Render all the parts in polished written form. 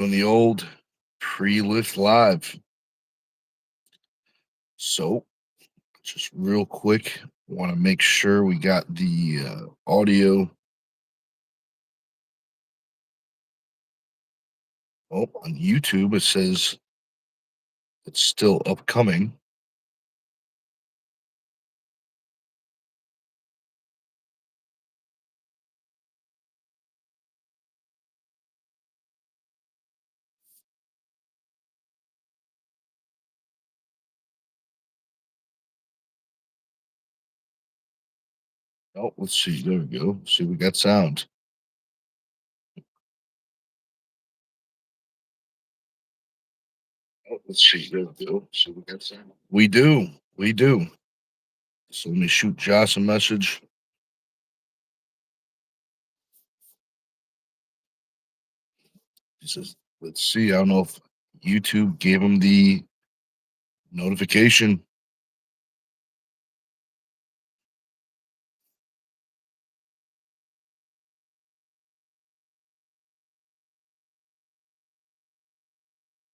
on the old pre-lift live. So, just real quick, want to make sure we got the audio. Oh, on YouTube it says it's still upcoming. Oh, let's see. There we go. See, we got sound. Oh, let's see. There we go. See, we got sound. We do. We do. So let me shoot Josh a message. He says, let's see. I don't know if YouTube gave him the notification.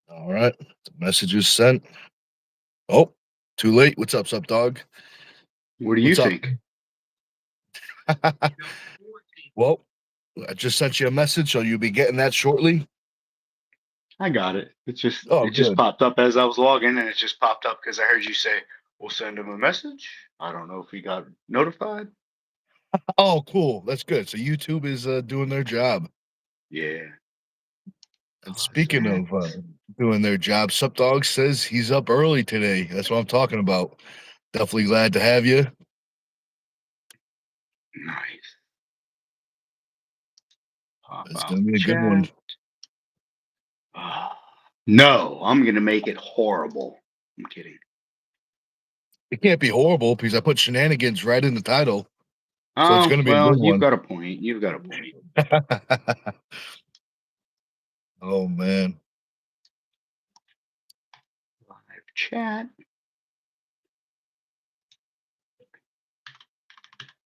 All right. The message is sent. Oh, too late. What's up, dog? What do you think? Well, I just sent you a message, so you'll be getting that shortly. I got it. It just Good. popped up as I was logging, and it just popped up because I heard you say, "We'll send him a message." I don't know if he got notified. Oh, cool. That's good. So YouTube is doing their job. Yeah. And speaking of doing their job, Sup Dog says he's up early today. That's what I'm talking about. Definitely glad to have you. Nice. It's gonna be a good one. No, I'm gonna make it horrible. I'm kidding. It can't be horrible because I put Shenanigans right in the title. So it's Oh, gonna be a well, good you've one. got a point. You've got a point. Oh man. Live chat.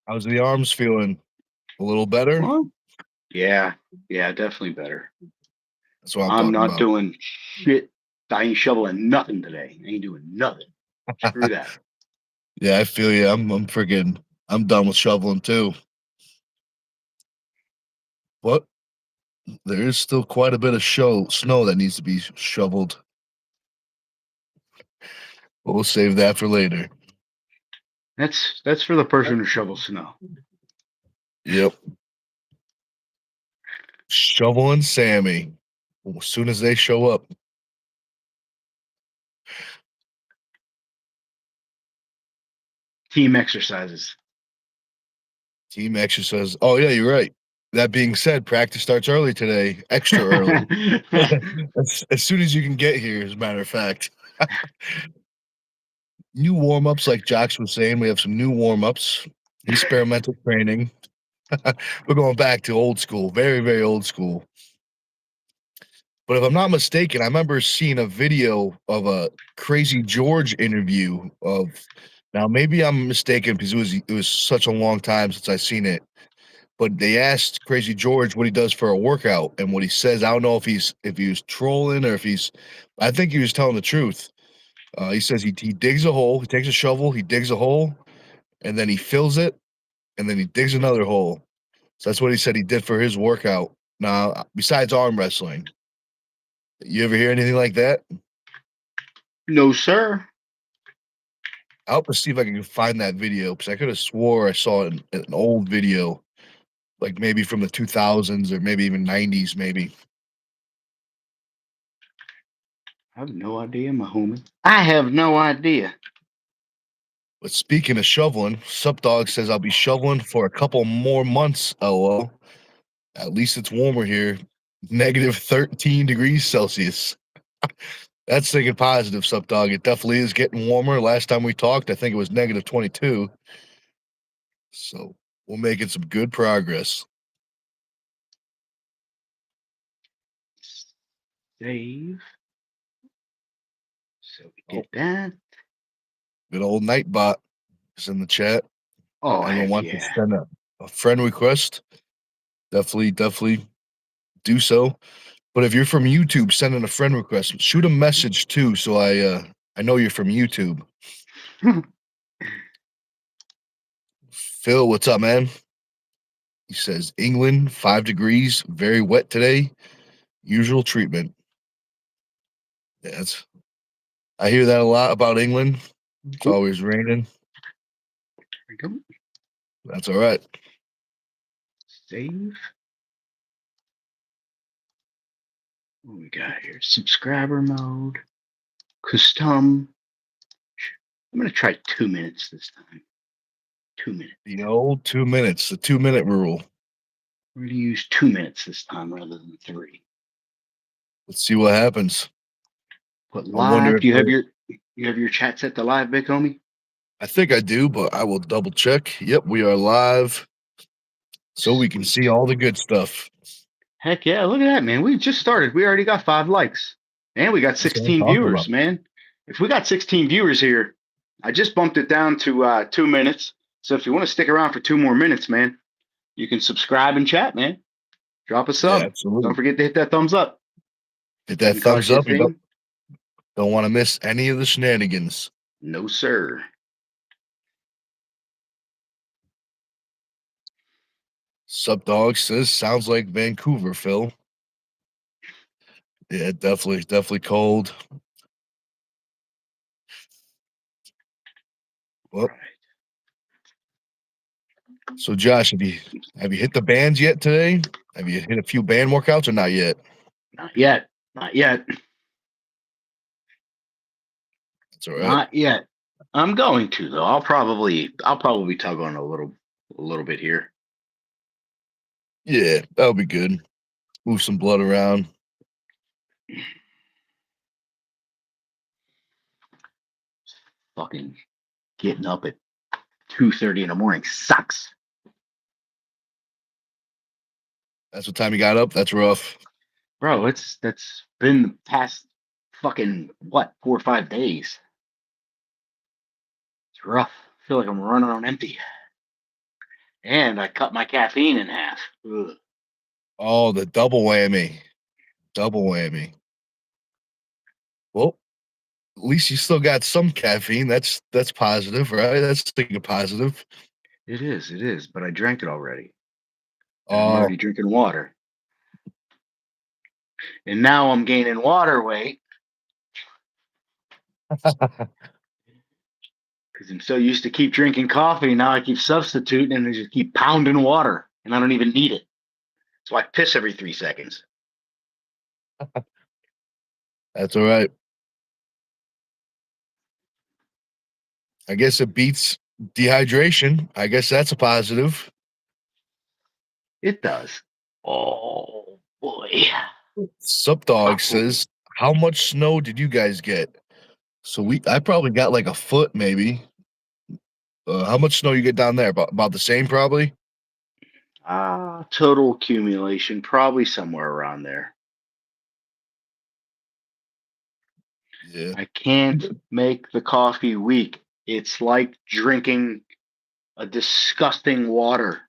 How's the arms feeling? A little better? Well, yeah, definitely better. That's what I'm I'm talking not about. doing shit. I ain't shoveling nothing today. I ain't doing nothing. Screw that. Yeah, I feel you. I'm done with shoveling too. But there is still quite a bit of snow that needs to be shoveled. But we'll save that for later. That's for the person who shovels snow. Yep. Shoveling Sammy. As soon as they show up. Team exercises. Team exercise. Oh yeah, you're right. That being said, practice starts early today, extra early. as soon as you can get here, as a matter of fact. New warm-ups, like Jocks was saying, we have some new warm-ups, experimental training. We're going back to old school, very, very old school. But if I'm not mistaken, I remember seeing a video of a Crazy George interview of now maybe I'm mistaken because it was such a long time since I've seen it. But they asked Crazy George what he does for a workout and what he says. I don't know if he was trolling or if I think he was telling the truth. He says he digs a hole, he takes a shovel, he digs a hole, and then he fills it, and then he digs another hole. So that's what he said he did for his workout. Now, besides arm wrestling, you ever hear anything like that? No, sir. I'll have to see if I can find that video because I could have swore I saw it in an old video, like maybe from the 2000s or maybe even 90s, maybe. I have no idea, my homie. I have no idea. But speaking of shoveling, Sup Dog says I'll be shoveling for a couple more months. LOL. At least it's warmer here. Negative 13 degrees Celsius. That's thinking positive, Sup Dog. It definitely is getting warmer. Last time we talked, I think it was negative 22. So we're making some good progress. Save. So we get that. Good old Nightbot is in the chat. Oh, Anyone heck wants to yeah. send a friend request? Definitely do so. But if you're from YouTube, send in a friend request. Shoot a message too, so I know you're from YouTube. Phil, what's up, man? He says England, 5 degrees, very wet today. Usual treatment. Yeah, I hear that a lot about England. It's Oop, always raining. there we go. That's all right. Save. What we got here? Subscriber mode. Custom. I'm gonna try 2 minutes this time. 2 minutes. The old 2 minutes, the 2-minute rule. We're gonna use 2 minutes this time rather than 3. Let's see what happens. Put I wonder live. if Do you have your chat set to live, big homie? I think I do, but I will double check. Yep, we are live, so we can see all the good stuff. Heck yeah, look at that, man. We just started. We already got 5 likes. And we got That's what I'm 16 talking viewers, about. man. If we got 16 viewers here, I just bumped it down to 2 minutes. So if you want to stick around for 2 more minutes, man, you can subscribe and chat, man. Drop a Yeah, sub. absolutely. Don't forget to hit that thumbs up. Hit that Because thumbs you up. You think, don't want to miss any of the shenanigans. no, sir. Sup Dog says sounds like Vancouver, Phil. Yeah, definitely cold. Well, Right. so Josh, have you hit the bands yet today? Have you hit a few band workouts or not yet? Not yet. Not yet. That's all right. Not yet. I'm going to though. I'll probably tug on a little bit here. Yeah, that'll be good. Move some blood around. Fucking getting up at 2:30 in the morning sucks. That's what time you got up. That's rough. Bro, that's been the past fucking what, 4 or 5 days. It's rough. I feel like I'm running on empty. And I cut my caffeine in half. Ugh. Oh, the double whammy. Double whammy. Well, at least you still got some caffeine. That's positive, right? That's thinking positive. It is, but I drank it already. And I'm Oh, already drinking water. And now I'm gaining water weight because I'm so used to keep drinking coffee. Now I keep substituting and I just keep pounding water, and I don't even need it. So I piss every 3 seconds. that's all right. I guess it beats dehydration. I guess that's a positive. It does. Oh boy. Sup Dog Oh, says, how much snow did you guys get? So I probably got like a foot maybe. How much snow you get down there? About the same probably? total accumulation, probably somewhere around there. Yeah. I can't make the coffee weak. It's like drinking a disgusting water.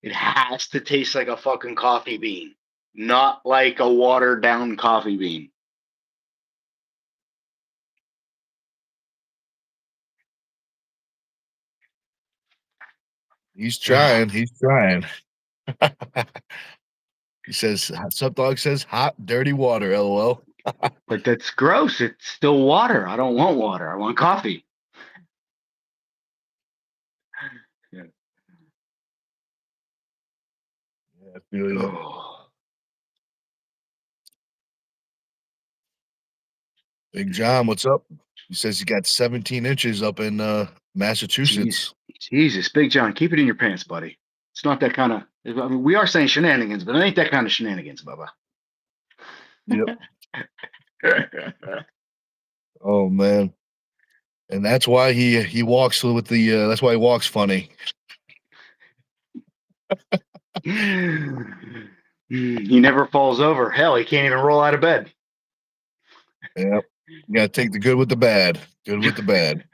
It has to taste like a fucking coffee bean, not like a watered down coffee bean. He's trying. He's trying. He says, Sup Dog says, hot, dirty water, lol. But that's gross. It's still water. I don't want water. I want coffee. Yeah. Yeah, I feel you. Oh. Big John, what's up? He says he got 17 inches up in Massachusetts. Jesus, Big John, keep it in your pants, buddy. It's not that kind of. I mean, we are saying shenanigans, but it ain't that kind of shenanigans, Bubba. Yep. Oh man. And that's why he walks with the that's why he walks funny. He never falls over. Hell, he can't even roll out of bed. Yep. You gotta take the good with the bad. Good with the bad.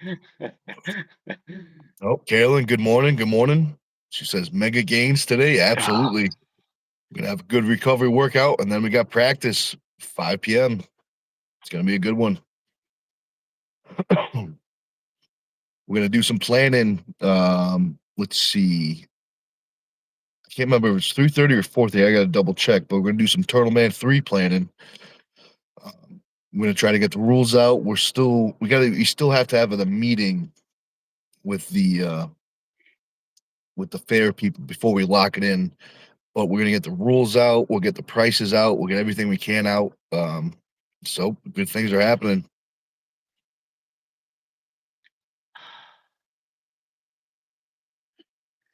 Oh, Carolyn, good morning. Good morning. She says mega gains today. Absolutely. We're gonna have a good recovery workout, and then we got practice 5 p.m. It's gonna be a good one. We're gonna do some planning. Let's see. I can't remember if it's 3:30 or 4:30. I gotta double check, but we're gonna do some Turtle Man 3 planning. We're gonna try to get the rules out. We still have to have the meeting with the fair people before we lock it in. But we're gonna get the rules out. We'll get the prices out. We'll get everything we can out. So good things are happening.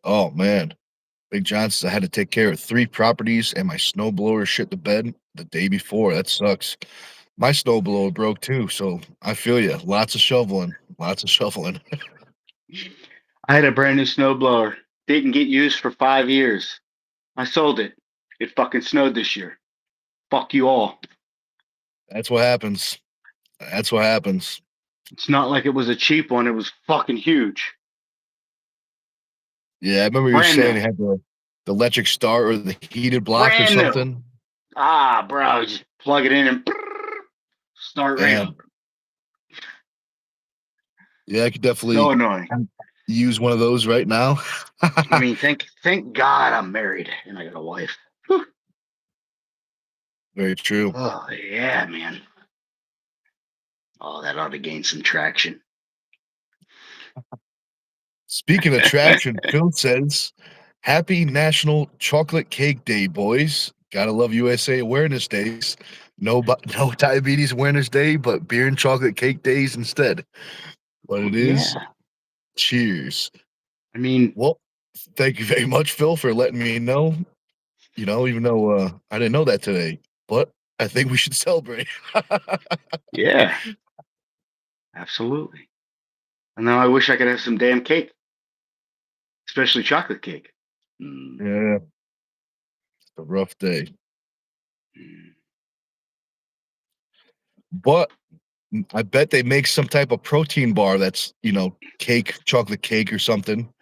Oh man, Big John says I had to take care of 3 properties and my snowblower shit the bed the day before. That sucks. My snowblower broke too, so I feel you. Lots of shoveling. Lots of shoveling. I had a brand new snowblower. Didn't get used for 5 years. I sold it. It fucking snowed this year. Fuck you all. That's what happens. That's what happens. It's not like it was a cheap one. It was fucking huge. Yeah, I remember you were Brand saying new. it had the electric start or the heated block or Brand new. something. Ah, bro, just plug it in and start right up. Damn. Yeah, I could So definitely annoying. use one of those right now. I mean, thank God I'm married and I got a wife. Whew. Very true. Oh yeah, man. Oh, that ought to gain some traction. Speaking of traction, Phil says, "Happy National Chocolate Cake Day, boys! Gotta love USA Awareness Days. No, no diabetes awareness day, but beer and chocolate cake days instead. What Well, it is? yeah. Cheers. I mean, Well, thank you very much, Phil, for letting me know. Even though I didn't know that today, but I think we should celebrate." yeah, absolutely. And now I wish I could have some damn cake, especially chocolate cake. Mm, Yeah, it's a rough day, mm. but I bet they make some type of protein bar that's cake, chocolate cake or something.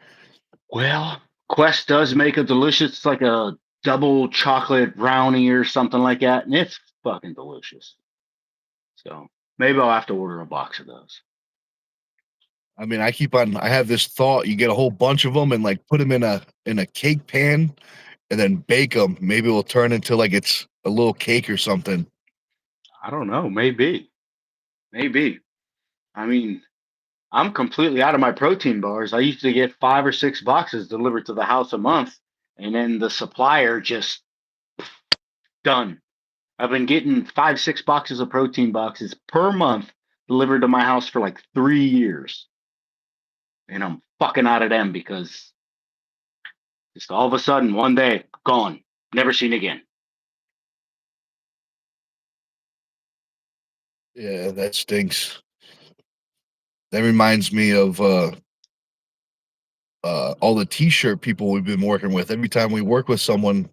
Well, Quest does make a delicious, like a double chocolate brownie or something like that, and it's fucking delicious. So maybe I'll have to order a box of those. I mean, I have this thought, you get a whole bunch of them and like put them in a cake pan and then bake them. Maybe it'll turn into like it's a little cake or something. I don't know. Maybe. I mean, I'm completely out of my protein bars. I used to get 5 or 6 boxes delivered to the house a month, and then the supplier just done. I've been getting 5, 6 boxes of protein boxes per month delivered to my house for like 3 years, and I'm fucking out of them because just all of a sudden one day gone, never seen again. Yeah, that stinks. That reminds me of all the t-shirt people we've been working with. Every time we work with someone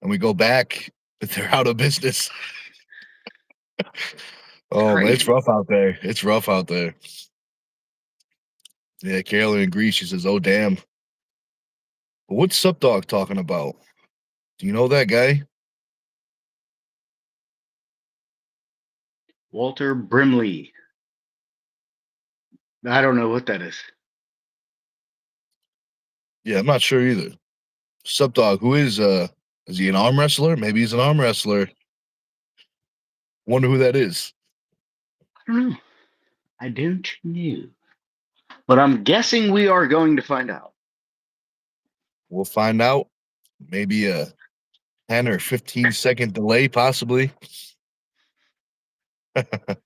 and we go back, they're out of business. It's Oh man, it's crazy. rough out there. It's rough out there. Yeah, Carolyn agrees. She says, "Oh damn." But what's Sup Dog talking about? Do you know that guy? Walter Brimley. I don't know what that is. Yeah, I'm not sure either. Sup Dog, who is he an arm wrestler? Maybe he's an arm wrestler. Wonder who that is. I don't know. I don't know. But I'm guessing we are going to find out. We'll find out. Maybe a 10 or 15-second delay, possibly. It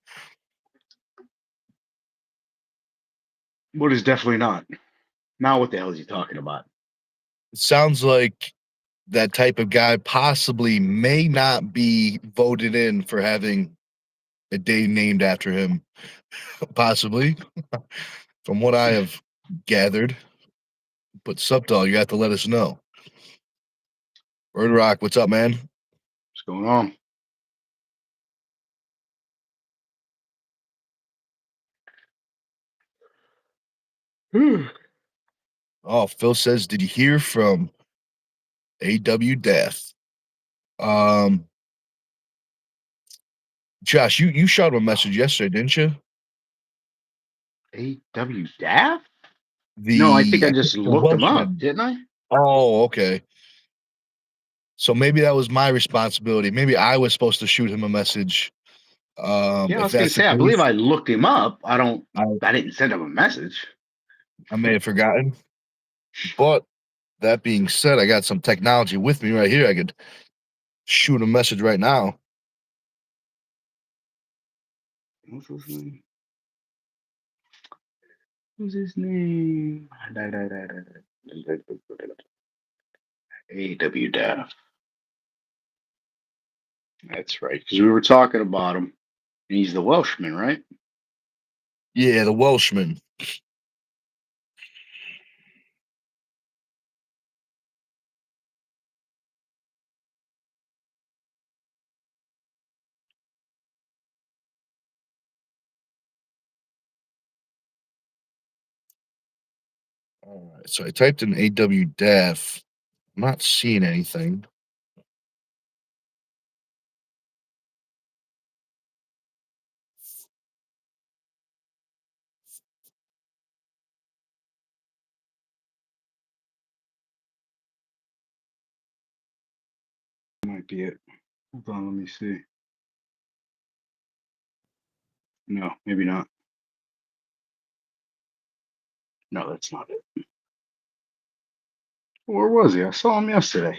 What is definitely not. Now, what the hell is he talking about? sounds like that type of guy possibly may not be voted in for having a day named after him. Possibly, from what I have gathered. But Subdog, you have to let us know. Bird Rock, what's up, man? What's going on? Oh, Phil says, did you hear from AW Death? Josh, you shot him a message yesterday, didn't you? A.W. Daff? No, I think The I I think just the looked him up, Welshman. didn't I? Oh, okay. So maybe that was my responsibility. Maybe I was supposed to shoot him a message. Yeah, I If was gonna that's the say, I believe case, I looked him up. I, I didn't send him a message. I may have forgotten. But that being said, I got some technology with me right here. I could shoot a message right now. What's his name? Who's his name? A.W. Daff. That's right, because we were talking about him, and he's the Welshman, right? Yeah, the Welshman. All right, so I typed in AW Daff. I'm not seeing anything. Might be it. Hold on, let me see. No, maybe not. No, that's not it. Where was he? I saw him yesterday.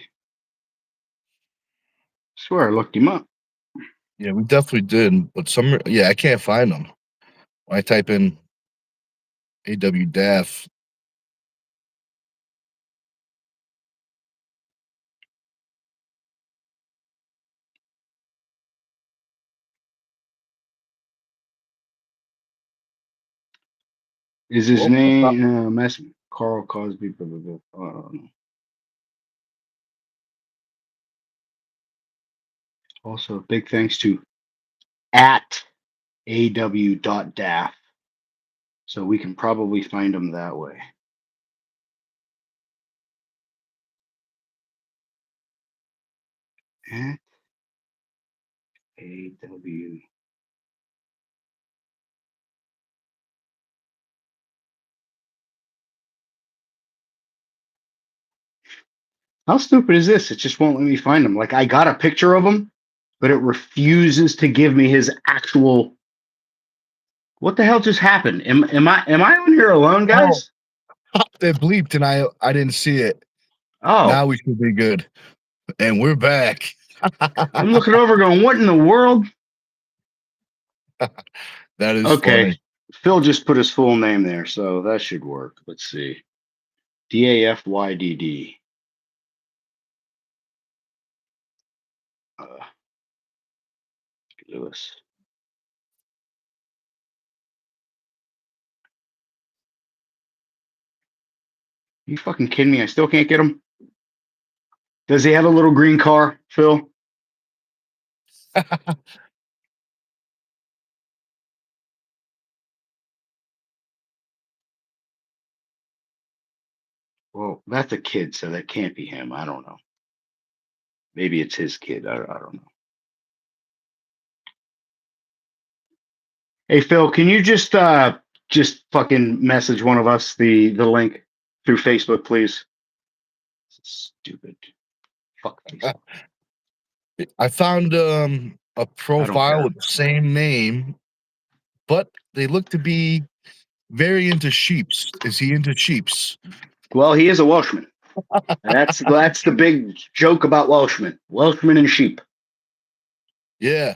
Swear I looked him up. Yeah, we definitely did, but yeah, I can't find them. When I type in AW Daff. Is his Well, I found- name Carl Cosby? Blah, blah, blah. Oh, I don't know. Also, big thanks to at aw.daff. So we can probably find him that way. At AW. How stupid is this? It just won't let me find him. Like I got a picture of him, but it refuses to give me his actual. What the hell just happened? Am I on here alone, oh, guys? they bleeped and I didn't see it. Oh, Now we should be good. And we're back. I'm looking over, going, "What in the world?" That is Okay, funny. Phil just put his full name there, so that should work. Let's see. DAFYDD. Lewis. You fucking kidding me? I still can't get him. Does he have a little green car, Phil? Well, that's a kid, so that can't be him. I don't know. Maybe it's his kid. I don't know. Hey Phil, can you just fucking message one of us the link through Facebook, please? Stupid. Fuck Facebook. I found a I don't profile care. with the same name, but they look to be very into sheeps. Is he into sheeps? Well, he is a Welshman. That's the big joke about Welshmen. Welshmen and sheep. Yeah,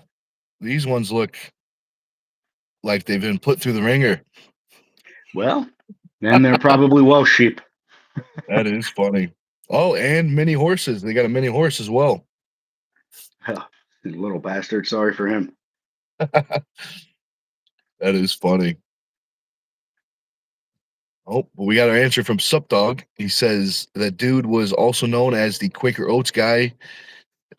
these ones look like they've been put through the ringer. Well, then they're probably Welsh sheep. That is funny. Oh, and mini horses. They got a mini horse as well. Hell, little bastard. Sorry for him. That is funny. Oh, but we got our answer from Supdog. He says that dude was also known as the Quaker Oats guy.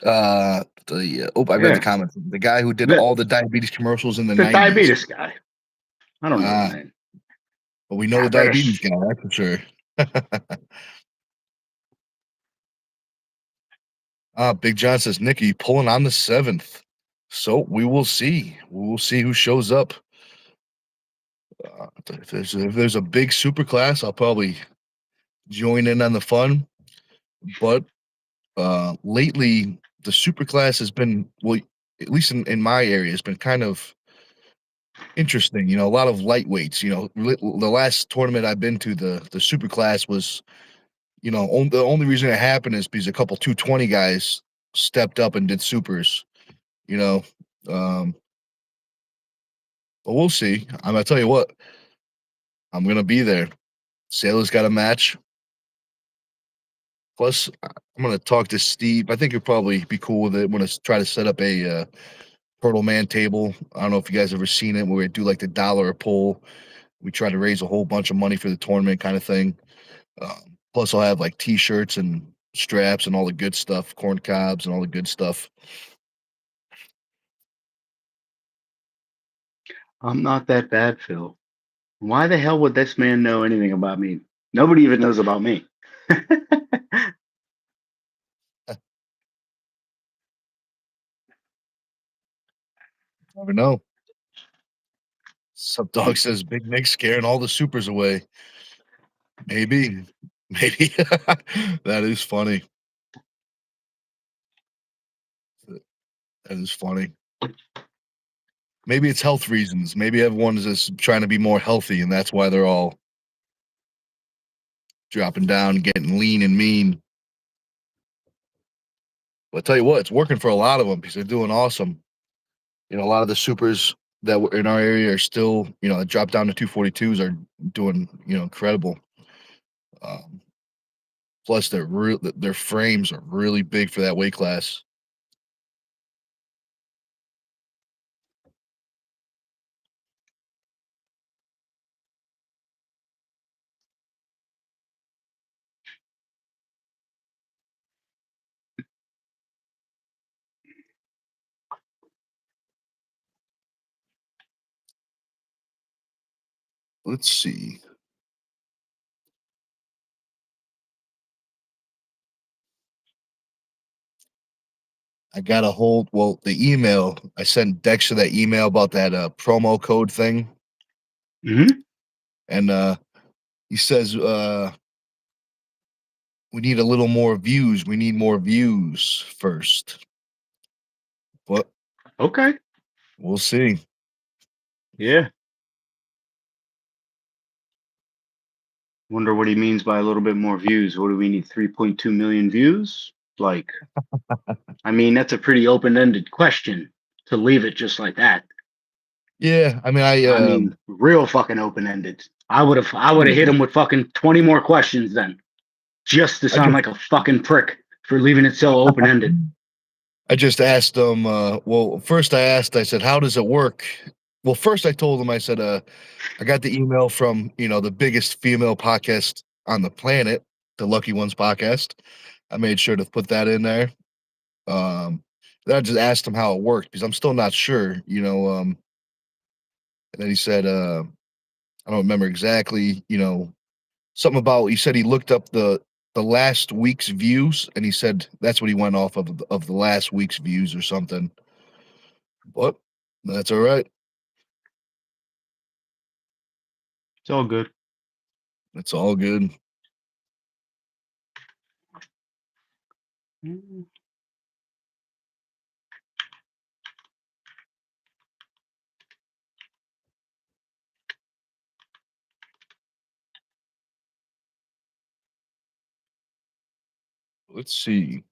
I read the Yeah, comments. The guy who did the all the diabetes commercials in the the 90s. diabetes guy. I don't know his Uh, name. but we know the diabetes guy, that's for sure. Big John says, Nikki pulling on the 7th. So we will see. We will see who shows up. If there's a big super class, I'll probably join in on the fun. But lately, the super class has been, well, at least in my area, has been kind of interesting. A lot of lightweights. The last tournament I've been to, the super class was, the only reason it happened is because a couple 220 guys stepped up and did supers. You know, um, but we'll see. I'm gonna tell you what, I'm gonna be there. Sailor's got a match. Plus, I'm gonna talk to Steve. I think he'll probably be cool with it. I'm gonna try to set up a Turtle Man table. I don't know if you guys ever seen it, where we do like the dollar a pull. We try to raise a whole bunch of money for the tournament, kind of thing. Plus, I'll have like T-shirts and straps and all the good stuff, corn cobs and all the good stuff. I'm not that bad, Phil. Why the hell would this man know anything about me? Nobody even knows about me. Never know. Some dog says Big Nick scaring all the supers away. Maybe, maybe that is funny. That is funny. Maybe it's health reasons. Maybe everyone's just trying to be more healthy, and that's why they're all dropping down, getting lean and mean. But I tell you what, it's working for a lot of them because they're doing awesome. A lot of the supers that were in our area are still, that dropped down to 242s are doing, incredible. Um, Plus, their frames are really big for that weight class. Let's see. I got a hold. Well, the email I sent Dexter that email about that promo code thing, Hmm. and he says we need a little more views. We need more views first, but Okay. we'll see. Yeah. Wonder what he means by a little bit more views. What do we need? 3.2 million views? Like, I mean, that's a pretty open-ended question to leave it just like that. Yeah, I mean, I mean, real fucking open-ended. I would have yeah, hit him with fucking 20 more questions then, just to I sound just like a fucking prick for leaving it so open-ended. I just asked him. Well, first I said, how does it work? Well, first I told him, I said, I got the email from the biggest female podcast on the planet, the Lucky Ones podcast. I made sure to put that in there. Then I just asked him how it worked because I'm still not sure. And then he said, I don't remember exactly. Something about he said he looked up the last week's views and he said that's what he went off of the last week's views or something. But that's all right. It's all good. It's all good. Mm. Let's see.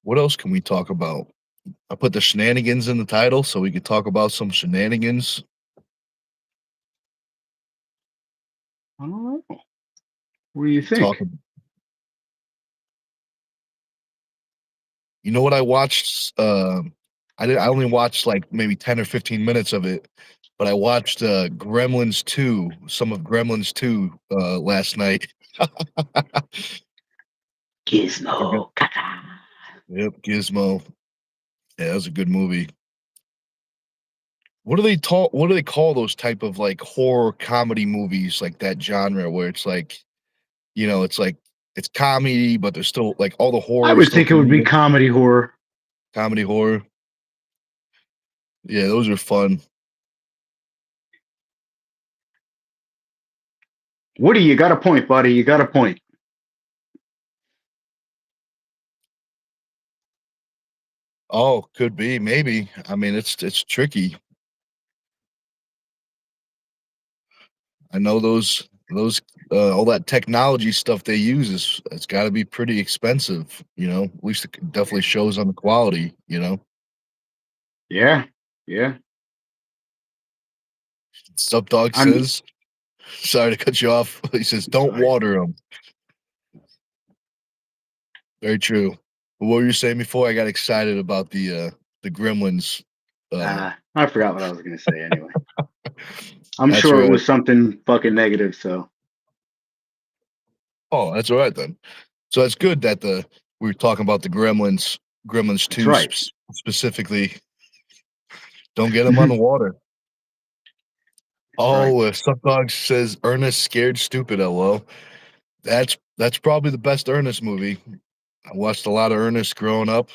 What else can we talk about? I put the shenanigans in the title so we could talk about some shenanigans. I don't know. What do you Talk. think? You know what I watched? I only watched like maybe 10 or 15 minutes of it, but I watched Gremlins 2, some of Gremlins 2 last night. Forgot. Gizmo. Yep, Gizmo. Yeah, that was a good movie. What do they call those type of like horror comedy movies like that genre where it's like, it's like it's comedy, but there's still like all the I horror is would still think it would be comedic, comedy horror. comedy horror. Yeah, those are fun. Woody, you got a point, buddy. You got a point. Oh, could be, maybe. I mean, it's tricky. I know those all that technology stuff they use is it's got to be pretty expensive. At least it definitely shows on the quality. Yeah, yeah. Subdog I mean, says, sorry to cut you off. He says, "Don't sorry. water them." Very true. But what were you saying before? I got excited about the Gremlins. I forgot what I was going to say anyway. I'm That's sure it right. was something fucking negative. So Oh, that's all right then. So that's good that we were talking about the Gremlins that's 2 right. specifically. Don't get them on the water. That's right. Oh, Subdog says Ernest scared stupid. LO. That's probably the best Ernest movie. I watched a lot of Ernest growing up.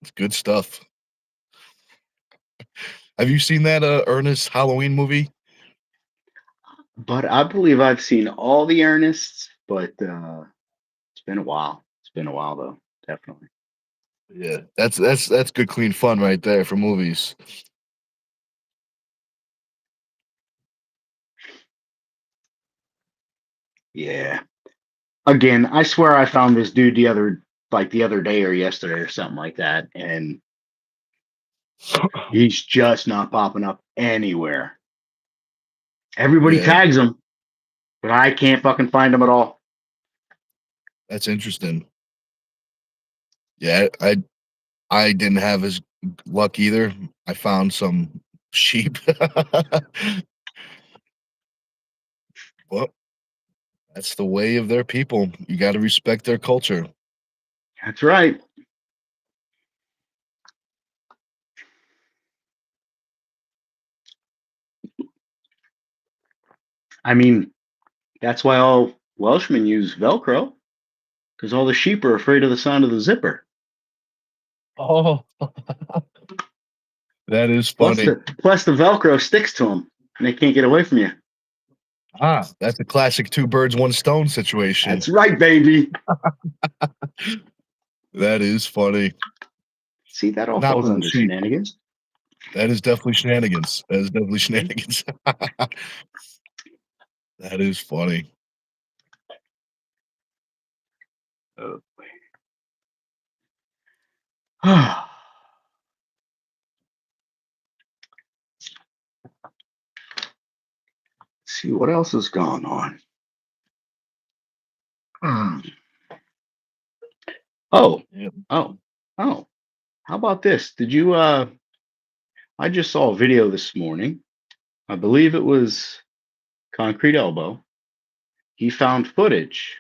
It's good stuff. Have you seen that Ernest Halloween movie? But I believe I've seen all the Ernests, but it's been a while. It's been a while though, definitely. Yeah, that's good clean fun right there for movies. Yeah. Again, I swear I found this dude the other day or yesterday or something like that, and he's just not popping up anywhere. Everybody Yeah, tags him, but I can't fucking find him at all. that's interesting. Yeah, I didn't have his luck either. I found some sheep. Well, that's the way of their people. You got to respect their culture. That's right. I mean, that's why all Welshmen use Velcro, because all the sheep are afraid of the sound of the zipper. Oh, that is funny. Plus the Velcro sticks to them, and they can't get away from you. Ah, that's a classic two birds, one stone situation. That's right, baby. That is funny. See, that all Not falls for the under sheep. shenanigans. That is definitely shenanigans. That is definitely shenanigans. That is funny. Oh. See what else has gone on. Hmm. Oh, Yep. oh, oh. How about this? Did you I just saw a video this morning. I believe it was Concrete Elbow. He found footage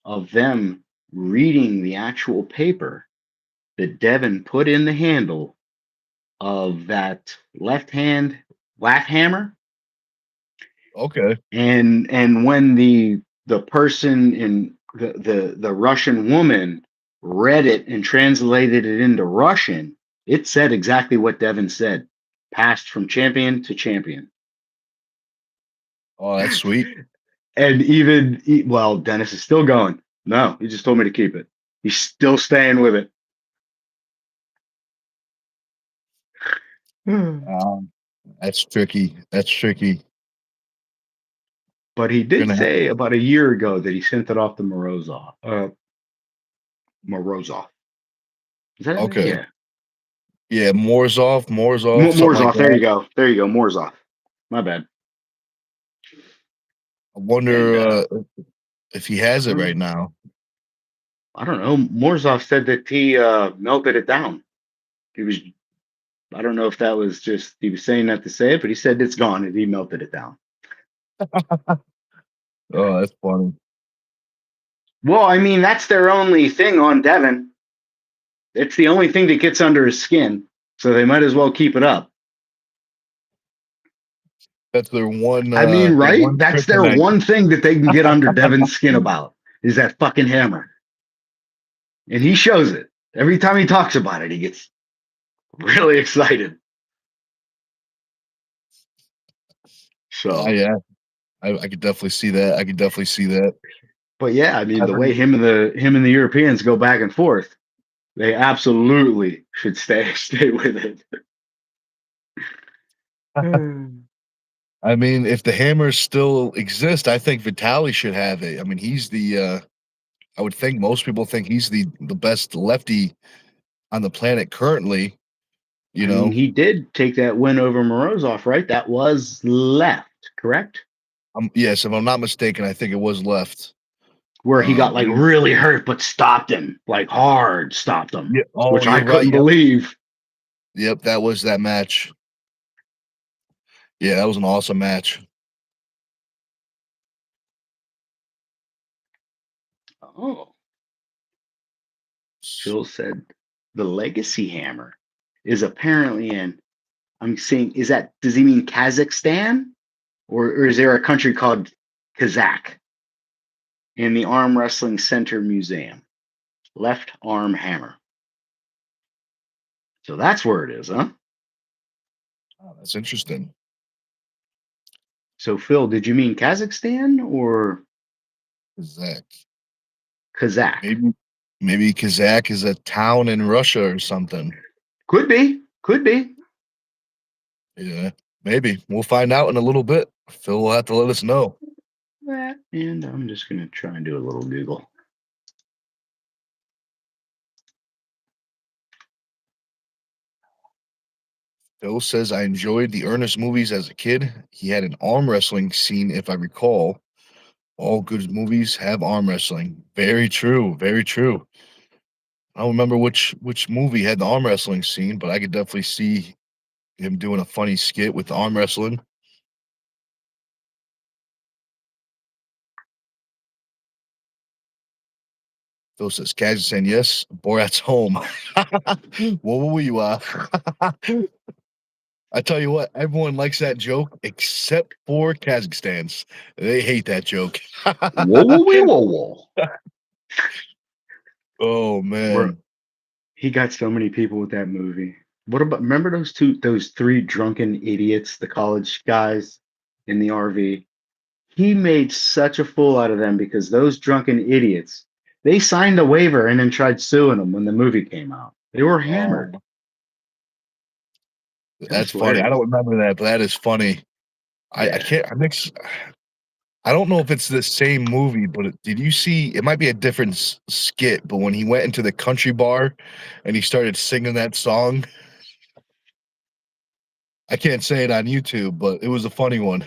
of them reading the actual paper that Devin put in the handle of that left hand laugh hammer. Okay. And when the person in the Russian woman read it and translated it into Russian, it said exactly what Devin said. Passed from champion to champion. Oh, that's sweet. And even well, Dennis is still going. No, he just told me to keep it. He's still staying with it. That's tricky. That's tricky. But he did Gonna have say about a year ago that he sent it off to Morozov. Morozov. Is that his name? okay. Yeah. Yeah, Morzov, something like Morozov. There you that. go. There you go. Morozov. My bad. I And wonder if he has it right now. I don't know. Morozov said that he melted it down. He was. I don't know if that was just he was saying that to say it, but he said it's gone and he melted it down. Oh, that's funny. Well, I mean, that's their only thing on Devin. It's the only thing that gets under his skin, so they might as well keep it up. That's I mean, their right? one That's their kryptonite. one thing that they can get under Devin's skin about. is that fucking hammer. And he shows it. Every time he talks about it, he gets really excited. So, Yeah, I could definitely see that. I could definitely see that. but yeah, I mean, I've the way him and the Europeans go back and forth, they absolutely should stay with it. I mean, if the hammers still exist, I think Vitali should have it. I mean, he's the I would think most people think he's the best lefty on the planet currently, you I mean, know. he did take that win over Morozov, right? That was left, correct? Yes, if I'm not mistaken, I think it was left. Where he got But like really hurt, but stopped him, like hard stopped him, yeah, oh, which I you're right. couldn't Yep. believe. Yep, that was that match. Yeah, that was an awesome match. Oh, Phil said the legacy hammer is apparently in. I'm saying, does he mean Kazakhstan? Or is there a country called Kazakh in the Arm Wrestling Center Museum? Left arm hammer. So that's where it is, huh? Oh, that's interesting. So, Phil, did you mean Kazakhstan or Kazakh. Kazakh? Maybe Kazakh is a town in Russia or something. Could be. Could be. Yeah, maybe. We'll find out in a little bit. Phil will have to let us know. And I'm just going to try and do a little Google. Phil says, I enjoyed the Ernest movies as a kid. He had an arm wrestling scene, if I recall. All good movies have arm wrestling. Very true. Very true. I don't remember which movie had the arm wrestling scene, but I could definitely see him doing a funny skit with the arm wrestling. Phil says, Kazakhstan, yes. Borat's home. What were you? I tell you what, everyone likes that joke except for Kazakhstan's. They hate that joke. Whoa, whoa, whoa, whoa, whoa. Oh Bro, man. he got so many people with that movie. What about, remember those three drunken idiots, the college guys in the RV? He made such a fool out of them because those drunken idiots, they signed a waiver and then tried suing them when the movie came out. They were hammered. Oh, I that's swear funny. to I you. don't remember that, but that is funny. I Yeah. can't I mix I don't know if it's the same movie, but did you see it might be a different skit, but when he went into the country bar and he started singing that song, I can't say it on YouTube, but it was a funny one.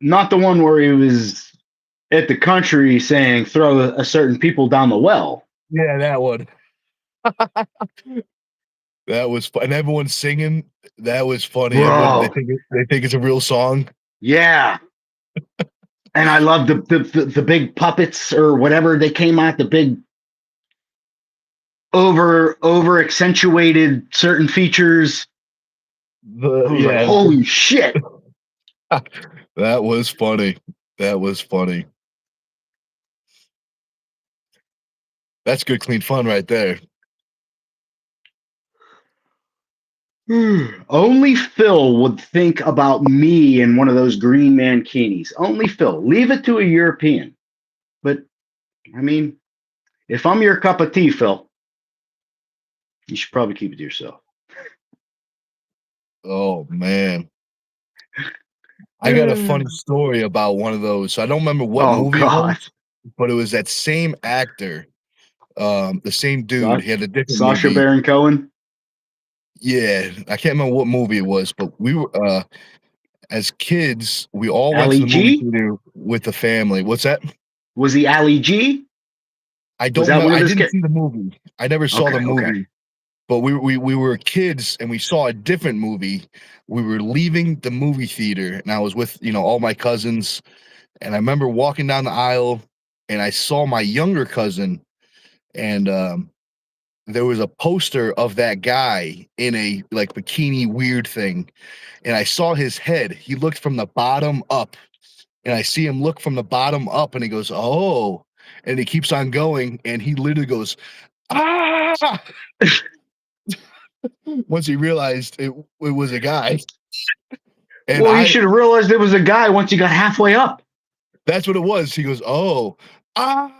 Not the one where he was at the country saying throw a certain people down the well. Yeah, that one. That was and everyone's singing. That was funny. Everyone Bro. they think it's a real song. Yeah. And I love the big puppets or whatever they came out, the big over accentuated certain features. I was like, Yeah, holy shit. that was funny. That was funny. That's good, clean fun right there. Only Phil would think about me in one of those green mankinis. Only Phil. Leave it to a European. But I mean, if I'm your cup of tea, Phil, you should probably keep it to yourself. Oh man. I got a funny story about one of those. So I don't remember what Oh movie it God. was, but it was that same actor, the same dude. Sa- He had a different Sasha movie. Baron Cohen. Yeah, I can't remember what movie it was, but we were as kids, we all went to Ali the movie G. theater with the family. What's that? Was he Ali G? I Was don't that remember. one of I his didn't kids? see the movie. I never saw the Okay, okay. movie. But we were kids and we saw a different movie. We were leaving the movie theater and I was with, all my cousins, and I remember walking down the aisle and I saw my younger cousin, and there was a poster of that guy in a like bikini weird thing, and I saw his head. He looked from the bottom up, and I see him look from the bottom up, and he goes, "Oh," and he keeps on going, and he literally goes, "Ah!" Once he realized it was a guy, and Well, he should have realized it was a guy once he got halfway up. that's what it was. He goes, "Oh, ah."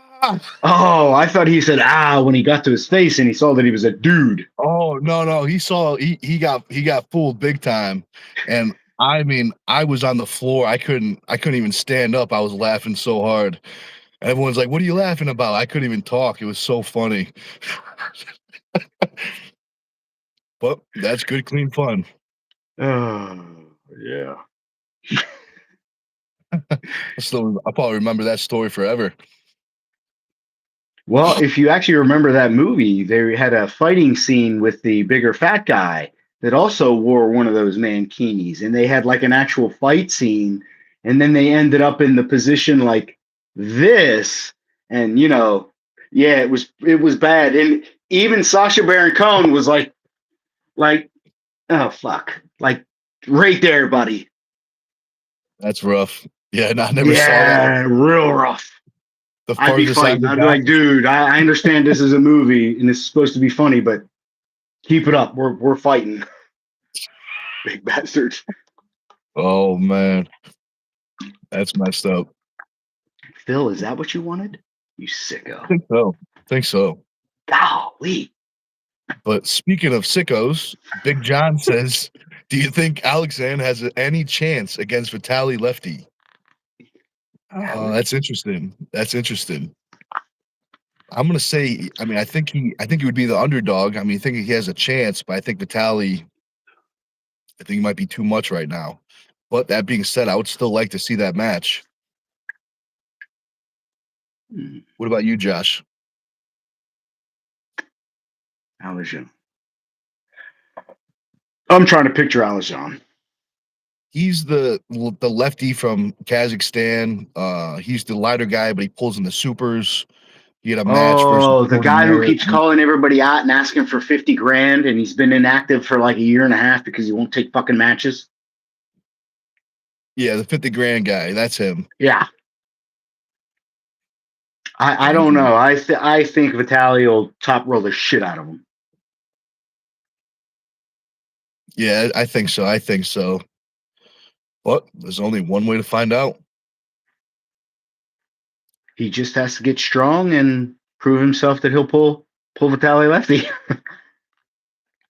Oh, I thought he said "ah" when he got to his face and he saw that he was a dude. Oh no, he saw he got fooled big time, and I mean I was on the floor. I couldn't even stand up. I was laughing so hard. Everyone's like, "What are you laughing about?" I couldn't even talk. It was so funny. But that's good, clean fun. Oh, yeah. So I'll probably remember that story forever. Well, if you actually remember that movie, they had a fighting scene with the bigger fat guy that also wore one of those mankinis, and they had like an actual fight scene, and then they ended up in the position like this, and yeah, it was bad, and even Sacha Baron Cohen was like, oh fuck, like right there, buddy. That's rough. Yeah, no, I never saw that one. Yeah, real rough. The I'd be farthest I fighting. ever I'd be got. like, dude, I understand this is a movie and it's supposed to be funny, but keep it up. We're fighting. Big bastards. Oh man, that's messed up. Phil, is that what you wanted? You I sicko. think so. I think so. Golly. But speaking of sickos, Big John says, "Do you think Alexander has any chance against Vitaly Lefty?" That's interesting. That's interesting. I'm gonna say, I mean, I think he would be the underdog. I mean, I think he has a chance, but I think Vitaly, I think he might be too much right now. But that being said, I would still like to see that match. What about you, Josh? Alajan. I'm trying to picture Alajan. He's the lefty from Kazakhstan. He's the lighter guy, but he pulls in the supers. He had a match versus Oh, the Cody guy who Merritt. keeps calling everybody out and asking for 50 grand, and he's been inactive for like a year and a half because he won't take fucking matches. Yeah, the 50 grand guy. That's him. Yeah. I Yeah, don't know. I think Vitaly will top roll the shit out of him. yeah, I think so. I think so. But there's only one way to find out. He just has to get strong and prove himself that he'll pull Vitaly Lefty.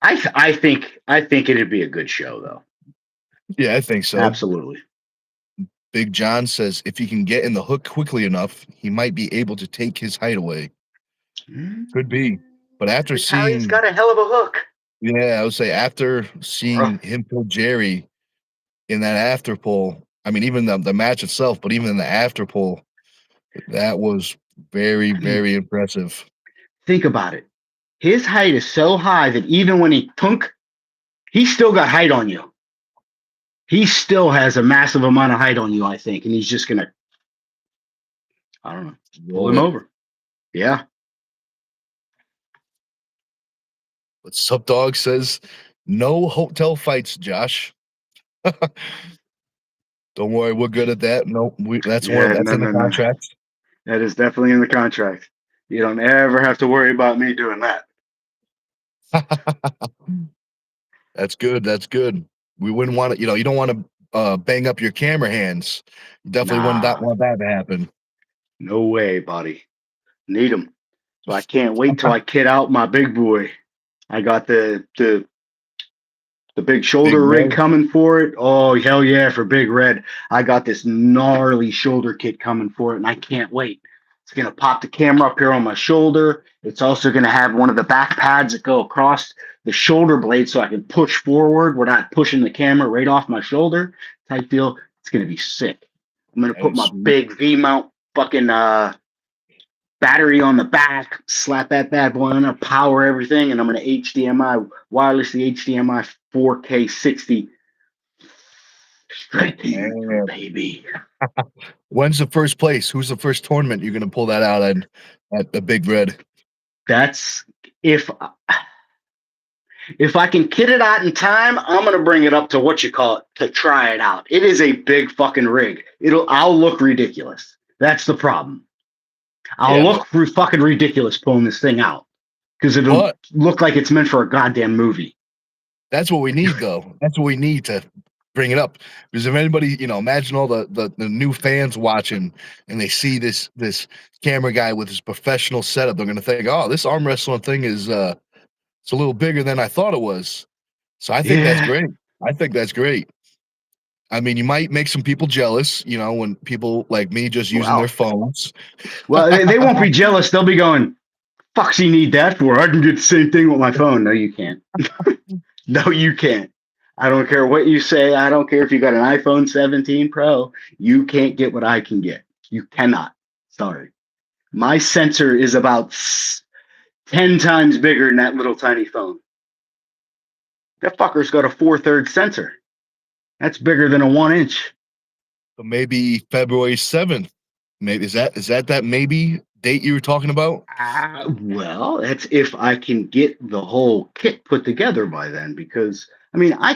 I think it'd be a good show though. Yeah, I think so. Absolutely. Big John says if he can get in the hook quickly enough, he might be able to take his height away. Could be. But after Vitaly's seeing, got a hell of a hook. yeah, I would say after seeing him kill Jerry in that after pull, I mean, even the match itself, but even in the after pull, that was very, very impressive. Think about it. His height is so high that even when he punk, he's still got height on you. He still has a massive amount of height on you, I think, and he's just gonna, I don't know, pull him over. Yeah. But Sub Dog says no hotel fights, Josh. Don't worry, we're good at that. No, that's in the contract. That is definitely in the contract. You don't ever have to worry about me doing that. That's good. That's good. We wouldn't want to, you don't want to bang up your camera hands. You definitely wouldn't want that to happen. No way, buddy. Need him. So I can't wait till I kid out my big boy. I got the big shoulder rig coming for it. Oh, hell yeah, for Big Red. I got this gnarly shoulder kit coming for it, and I can't wait. It's going to pop the camera up here on my shoulder. It's also going to have one of the back pads that go across the shoulder blade so I can push forward without pushing the camera right off my shoulder type deal. It's going to be sick. I'm going to put my big V-mount fucking battery on the back, slap that bad boy on there, power everything, and I'm going to wirelessly HDMI 4K 60 straight to you, baby. When's the first place? Who's the first tournament you're going to pull that out at the Big Red? That's if If I can kit it out in time, I'm gonna bring it up to what you call it to try it out. It is a big fucking rig. I'll look ridiculous. That's the problem. I'll Yeah, look fucking ridiculous pulling this thing out because it'll but look like it's meant for a goddamn movie. that's what we need, though. That's what we need to bring it up. Because if anybody, imagine all the new fans watching and they see this camera guy with his professional setup, they're gonna think, oh, this arm wrestling thing is it's a little bigger than I thought it was. So I think that's Yeah. great. I think that's great. I mean, you might make some people jealous, when people like me just using their Well, phones. they won't be jealous. They'll be going, "Fuck's you need that for? I can get the same thing with my phone." No, you can't. No, you can't. I don't care what you say. I don't care if you got an iPhone 17 Pro. You can't get what I can get. You cannot. Sorry. My sensor is about 10 times bigger than that little tiny phone. That fucker's got a 4/3 sensor. That's bigger than a 1 inch. So maybe February 7th. Maybe is that maybe date you were talking about? Well, that's if I can get the whole kit put together by then. Because, I mean, I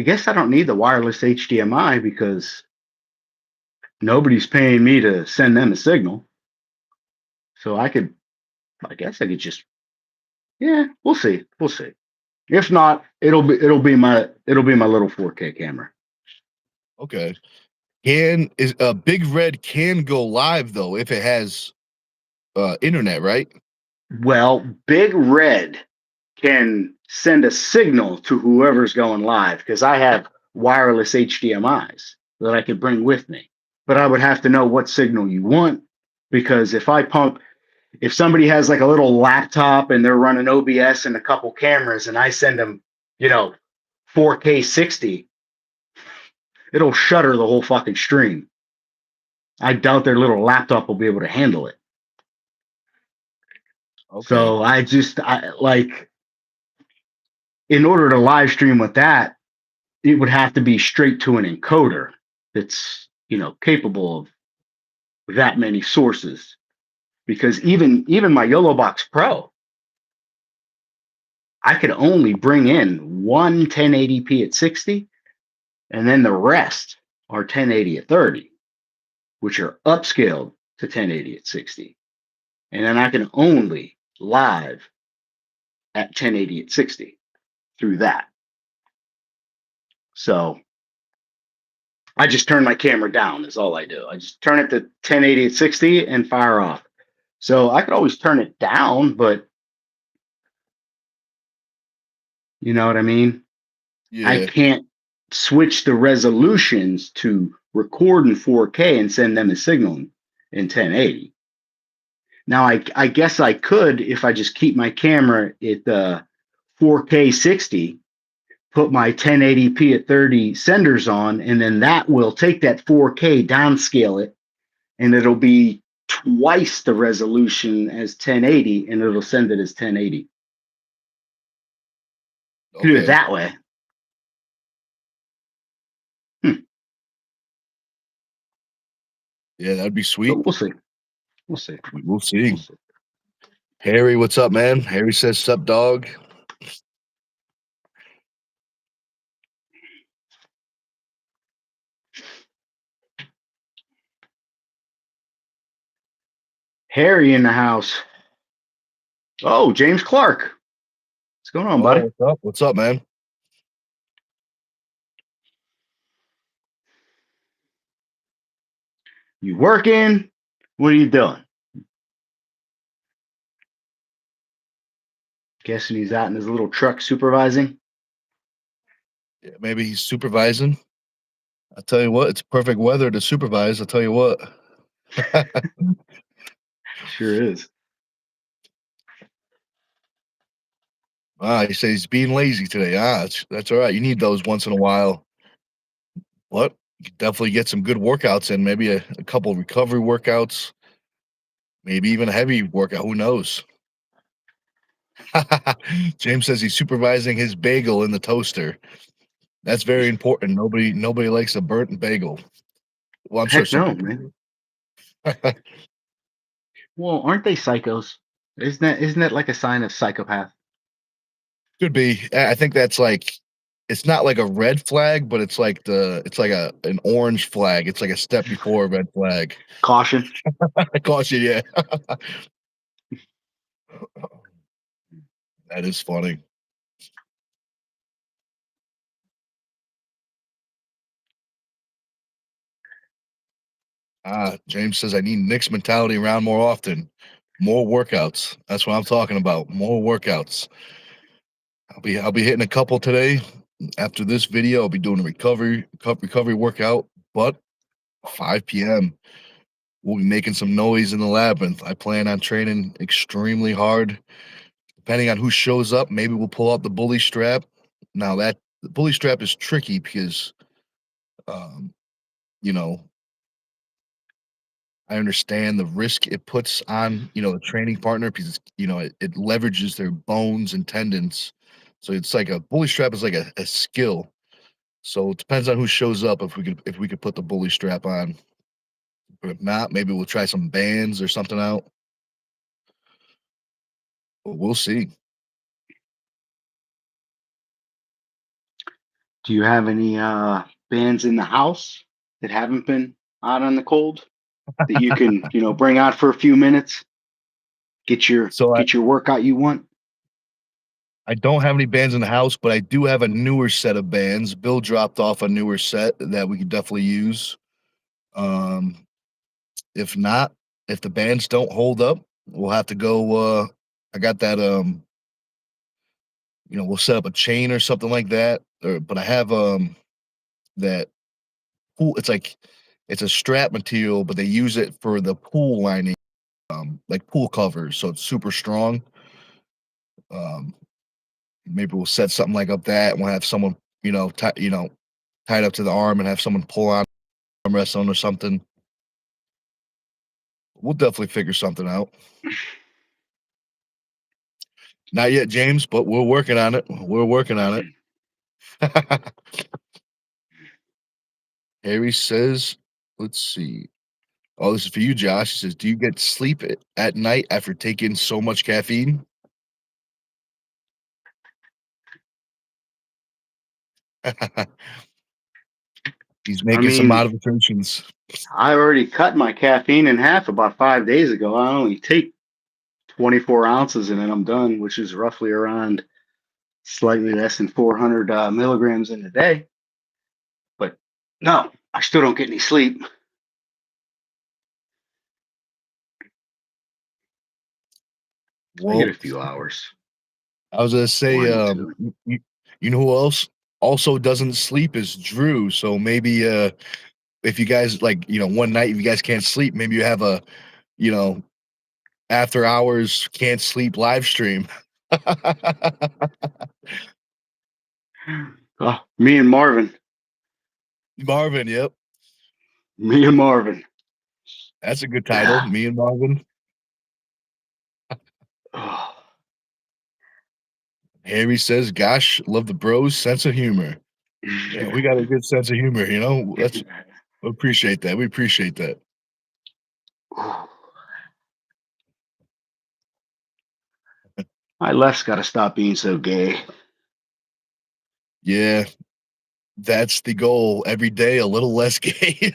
guess I don't need the wireless HDMI because nobody's paying me to send them a signal. So I guess I could just, yeah, we'll see. We'll see. If not, it'll be my little 4K camera. Okay. Is a Big Red can go live though if it has internet, right? Well, Big Red can send a signal to whoever's going live because I have wireless HDMIs that I could bring with me. But I would have to know what signal you want because if somebody has like a little laptop and they're running OBS and a couple cameras and I send them, you know, 4K 60, it'll shutter the whole fucking stream. I doubt their little laptop will be able to handle it. Okay. So I like, in order to live stream with that, it would have to be straight to an encoder that's, capable of that many sources. Because even my YOLO Box Pro, I could only bring in one 1080p at 60, and then the rest are 1080 at 30, which are upscaled to 1080 at 60. And then I can only live at 1080 at 60 through that. So I just turn my camera down is all I do. I just turn it to 1080 at 60 and fire off. So I could always turn it down, but you know what I mean? I Yeah. can't switch the resolutions to record in 4K and send them a signal in 1080. Now, I guess I could if I just keep my camera at 4K 60, put my 1080p at 30 senders on, and then that will take that 4K, downscale it, and it'll be twice the resolution as 1080, and it'll send it as 1080. Could do it Okay. that way. Hmm. Yeah, that'd be So sweet. we'll see. We'll see. We'll We'll see. see. Harry, what's up, man? Harry says, "Sup, dog." Harry in the house. Oh, James Clark. What's going on, Oh, buddy? what's up? What's up, man? You working? What are you doing? Guessing he's out in his little truck supervising. Yeah, maybe he's supervising. I tell you what, it's perfect weather to supervise. I'll tell you what. Sure is. He says he's being lazy today. That's all right. You need those once in a while. What? You could definitely get some good workouts in, maybe a couple of recovery workouts, maybe even a heavy workout. Who knows? James says he's supervising his bagel in the toaster. That's very important. Nobody likes a burnt bagel. Well, I'm sure Heck some no, people man. do. Well, aren't they psychos? Isn't that like a sign of psychopath? Could be. I think that's like it's not like a red flag, but it's like an orange flag. It's like a step before a red flag. Caution. I caution, yeah. That is funny. James says I need Nick's mentality around more often. More workouts. That's what I'm talking about. More workouts. I'll be hitting a couple today. After this video, I'll be doing a recovery workout, but 5 p.m. We'll be making some noise in the labyrinth. I plan on training extremely hard. Depending on who shows up, maybe we'll pull out the bully strap. Now that the bully strap is tricky because um, you know, I understand the risk it puts on, a training partner because it leverages their bones and tendons. So it's like a bully strap is like a skill. So it depends on who shows up if we could put the bully strap on. But if not, maybe we'll try some bands or something out. But we'll see. Do you have any bands in the house that haven't been out on the cold that you can, bring out for a few minutes, get your So I, get your workout you want? I don't have any bands in the house, but I do have a newer set of bands. Bill dropped off a newer set that we could definitely use. Um, if not, if the bands don't hold up, we'll have to go. I got that. We'll set up a chain or something like that. But I have that pool. It's a strap material, but they use it for the pool lining, like pool covers, so it's super strong. Um, Maybe we'll set something like up that, and we'll have someone, tied up to the arm, and have someone pull on arm wrestling or something. We'll definitely figure something out. Not yet, James, but we're working on it. We're working on it. Harry says, let's see. Oh, this is for you, Josh. He says, do you get sleep at night after taking so much caffeine? He's I making some mean, modifications. I already cut my caffeine in half about 5 days ago. I only take 24 ounces and then I'm done, which is roughly around slightly less than 400 milligrams in a day. But no, I still don't get any sleep. I get Well, a few hours, I was gonna say, one, two. you know who else also doesn't sleep is Drew. So maybe if you guys like, one night if you guys can't sleep, maybe you have a, you know, after hours can't sleep live stream. Oh, me and Marvin. Marvin, yep. Me and Marvin. That's a good title. Me and Marvin. Oh, Harry says, gosh, love the bros sense of humor. Yeah, we got a good sense of humor, That's we appreciate that. We appreciate that. my left's got to stop being so gay, Yeah, that's the goal. Every day a little less gay.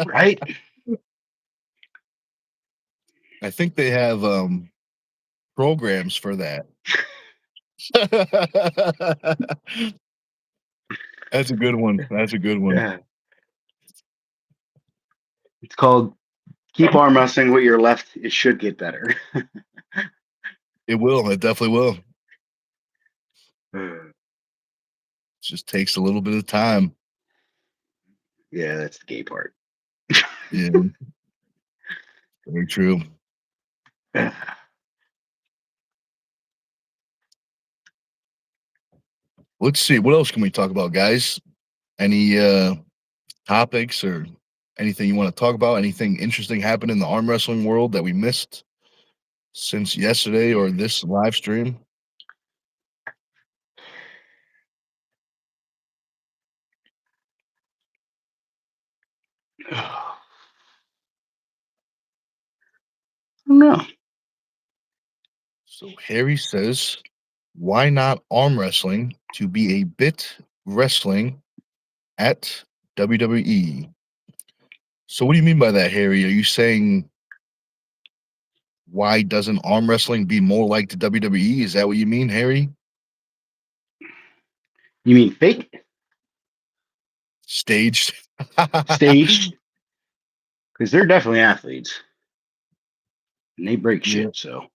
right? I think they have programs for that. That's a good one. That's a good one. Yeah. It's called keep arm wrestling with your left. It should get better. It will. It definitely will. It just takes a little bit of time. Yeah, that's the gay part. Yeah, very true. Let's see. What else can we talk about, guys? Any topics or anything you want to talk about? Anything interesting happened in the arm wrestling world that we missed since yesterday or this live stream? No. So Harry says why not arm wrestling to be a bit wrestling at WWE? So what do you mean by that, Harry? Are you saying why doesn't arm wrestling be more like the WWE? Is that what you mean, Harry? You mean fake? Staged? Staged? Because they're definitely athletes. And they break Yeah. shit, so.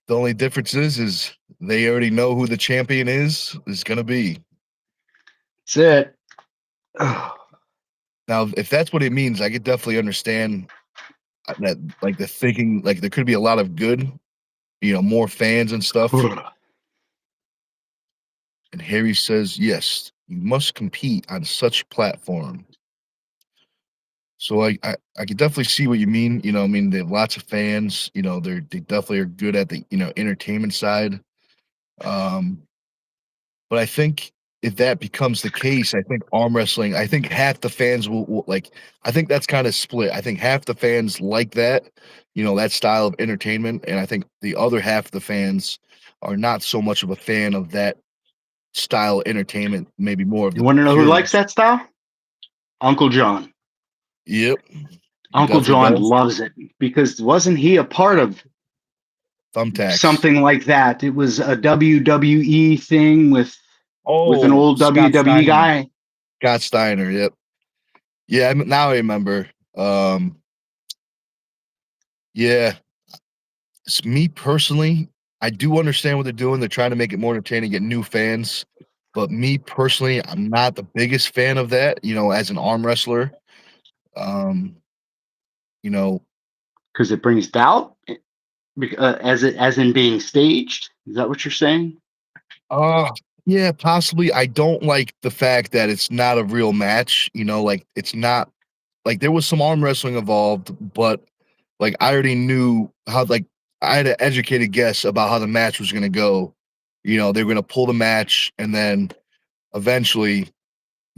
The only difference is they already know who the champion is gonna be. That's it. Now, if that's what it means, I could definitely understand that, like the thinking, like there could be a lot of good, more fans and stuff. And Harry says, yes, you must compete on such platform. So I could definitely see what you mean. I mean, they have lots of fans. They definitely are good at the entertainment side. Um, but I think if that becomes the case, I think arm wrestling. I think half the fans will like. I think that's kind of split. I think half the fans like that, that style of entertainment, and I think the other half of the fans are not so much of a fan of that style of entertainment. Maybe more of You the want to know who likes purists. that style? Uncle John. Yep, he Uncle definitely John does. loves it because wasn't he a part of Thumbtacks. something like that? It was a WWE thing with an Oh, old Scott WWE Steiner. guy. Scott Steiner. Yep. Yeah. Now I remember. Yeah. It's me personally. I do understand what they're doing. They're trying to make it more entertaining, get new fans. But me personally, I'm not the biggest fan of that. As an arm wrestler, um, you know, Because it brings doubt, as in being staged. Is that what you're saying? uh, yeah, possibly. I don't like the fact that it's not a real match. Like it's not like there was some arm wrestling involved, but like I already knew how like I had an educated guess about how the match was gonna go. They were gonna pull the match and then eventually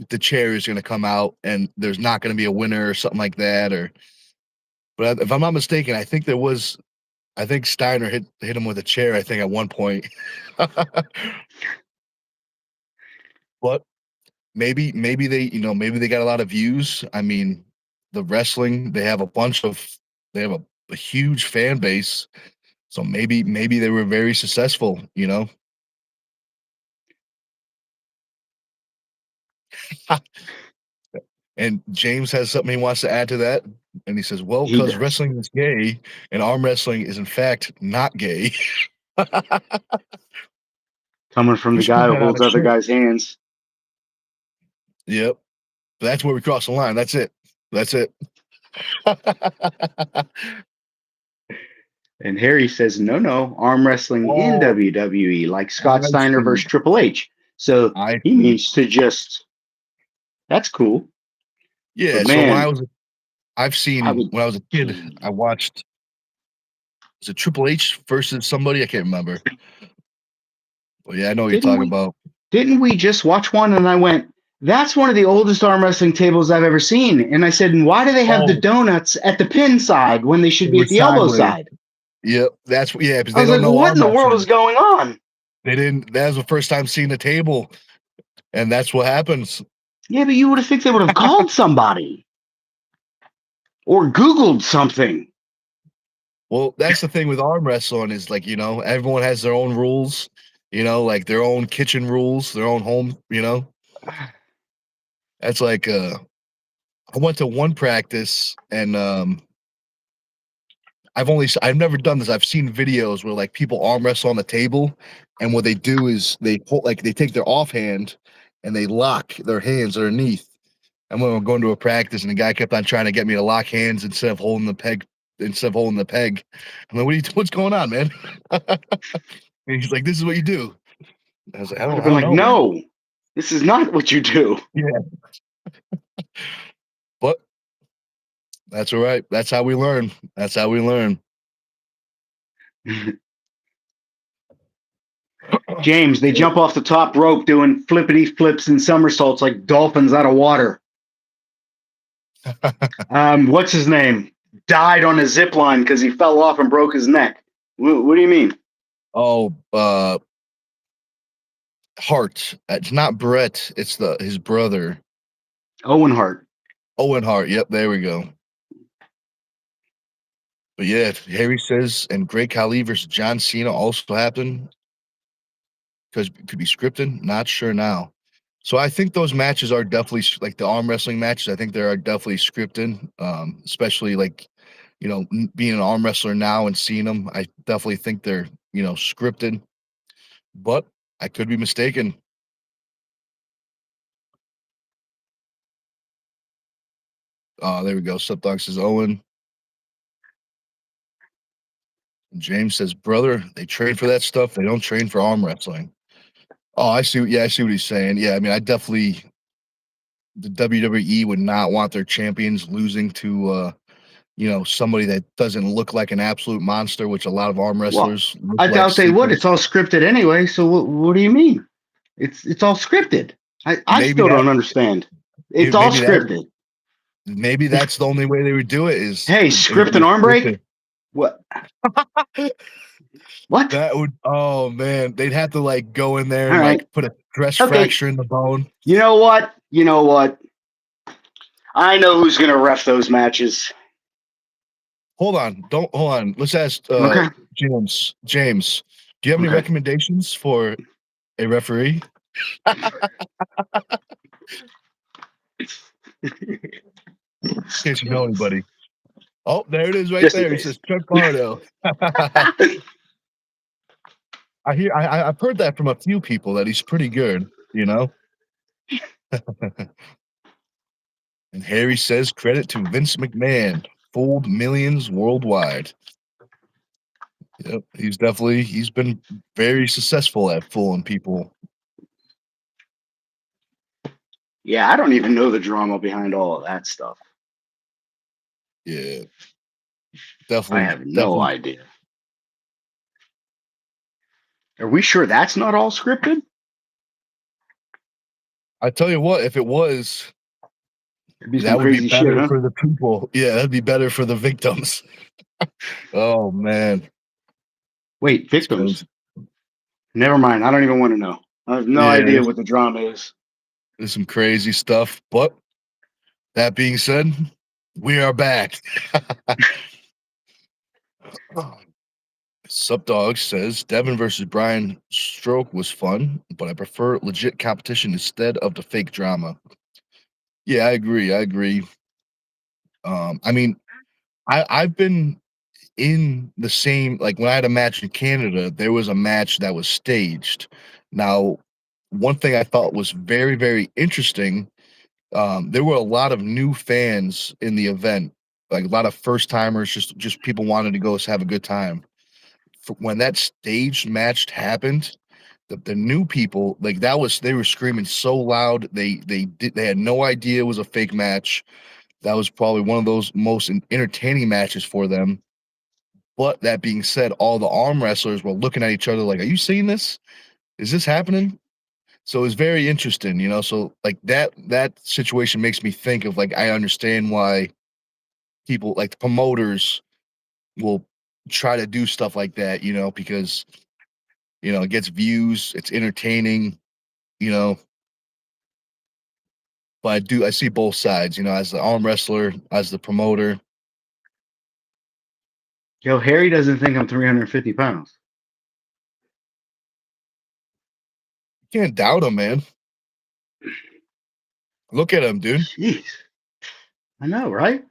the chair is gonna come out and there's not gonna be a winner or something like that. But if I'm not mistaken, I think Steiner hit him with a chair, I think at one point. But maybe maybe they got a lot of views. I mean, the wrestling, they have a huge fan base. So maybe they were very successful. And James has something he wants to add to that. And he says, well, He because does. wrestling is gay and arm wrestling is in fact not gay. Coming from We the should put guy who that on a holds other shirt. guys' hands. Yep. That's where we cross the line. That's it. That's it. And Harry says, no, arm wrestling in Oh, WWE, like Scott I Steiner see. versus Triple H. So I he see. means to just, that's cool. Yeah. But So man, I've I seen would, when I was a kid, I watched, was it Triple H versus somebody? I can't remember. But yeah, I know what you're didn't talking we, about. didn't we just watch one? And I went, that's one of the oldest arm wrestling tables I've ever seen. And I said, and why do they have the Oh, donuts at the pin side when they should they be were at the elbow sideways. side? Yep. Yeah, because I they was don't like, know what in arm the world is wrestling. going on? They didn't, that was the first time seeing the table. And that's what happens. Yeah, but you would have think they would have called somebody or Googled something. Well, that's the thing with arm wrestling is like, everyone has their own rules, like their own kitchen rules, their own home. That's like I went to one practice and I've never done this. I've seen videos where like people arm wrestle on the table and what they do is they take their offhand and they lock their hands underneath. And when we're going to a practice and the guy kept on trying to get me to lock hands instead of holding the peg. I'm like, what's going on, man? And he's like, this is what you do. I was like, I would have I been don't like, know, man. no, this is not what you do. Yeah. But that's all right. That's how we learn. That's how we learn. James, they jump off the top rope doing flippity flips and somersaults like dolphins out of water. What's his name? Died on a zip line because he fell off and broke his neck. What do you mean? Oh, Hart. It's not Brett. It's his brother. Owen Hart. Owen Hart. Yep, there we go. But yeah, Harry says, and Great Khali versus John Cena also happened because it could be scripted. Not sure now. So I think those matches are definitely like the arm wrestling matches. I think they are definitely scripted, especially like being an arm wrestler now and seeing them. I definitely think they're scripted, but I could be mistaken. There we go. Subdog says Owen. James says, brother, they train for that stuff. They don't train for arm wrestling. Oh, I see. Yeah, I see what he's saying. Yeah, I mean, the WWE would not want their champions losing to, somebody that doesn't look like an absolute monster, which a lot of arm Well, wrestlers look I like doubt they would. sleepers. It's all scripted anyway. So what do you mean? It's all scripted. I Maybe still that, don't understand. It's all maybe that, scripted. maybe that's the only way they would do it is Hey, it would script an be arm break? scripted. What? What? That would, oh man, they'd have to like go in there All and right. like put a stress Okay. fracture in the bone. You know what? I know who's gonna ref those matches. Hold on. Let's ask Okay. James. James, do you have any Okay. recommendations for a referee? In case you know anybody. Oh, there it is right Just in there. He case. says Chuck Bardo. I've heard that from a few people that he's pretty good, And Harry says credit to Vince McMahon, fooled millions worldwide. Yep, he's been very successful at fooling people. Yeah, I don't even know the drama behind all of that stuff. Yeah. I Definitely, have no definitely. idea. Are we sure that's not all scripted? I tell you what, if it was, It'd be some that would be crazy shit, better huh? for the people. Yeah, that'd be better for the victims. Oh man. Wait, It's victims. crazy. Never mind. I don't even want to know. I have no Yeah, idea what the drama is. there's some crazy stuff. But that being said, we are back. Subdog says Devin versus Brian Stroke was fun, but I prefer legit competition instead of the fake drama. Yeah, I agree. I mean, I've been in the same like when I had a match in Canada, there was a match that was staged. Now, one thing I thought was very, very interesting, there were a lot of new fans in the event, like a lot of first timers, just people wanted to go have a good time. When that staged match happened, the new people like they were screaming so loud they had no idea it was a fake match. That was probably one of those most entertaining matches for them. But that being said, all the arm wrestlers were looking at each other like, "Are you seeing this? Is this happening?" So it's very interesting, So like that situation makes me think of like I understand why people like the promoters will try to do stuff like that, because it gets views, it's entertaining, you know. But I see both sides, as the arm wrestler, as the promoter. Yo, Harry doesn't think I'm 350 pounds. You can't doubt him, man. Look at him, dude. Jeez. I know, right?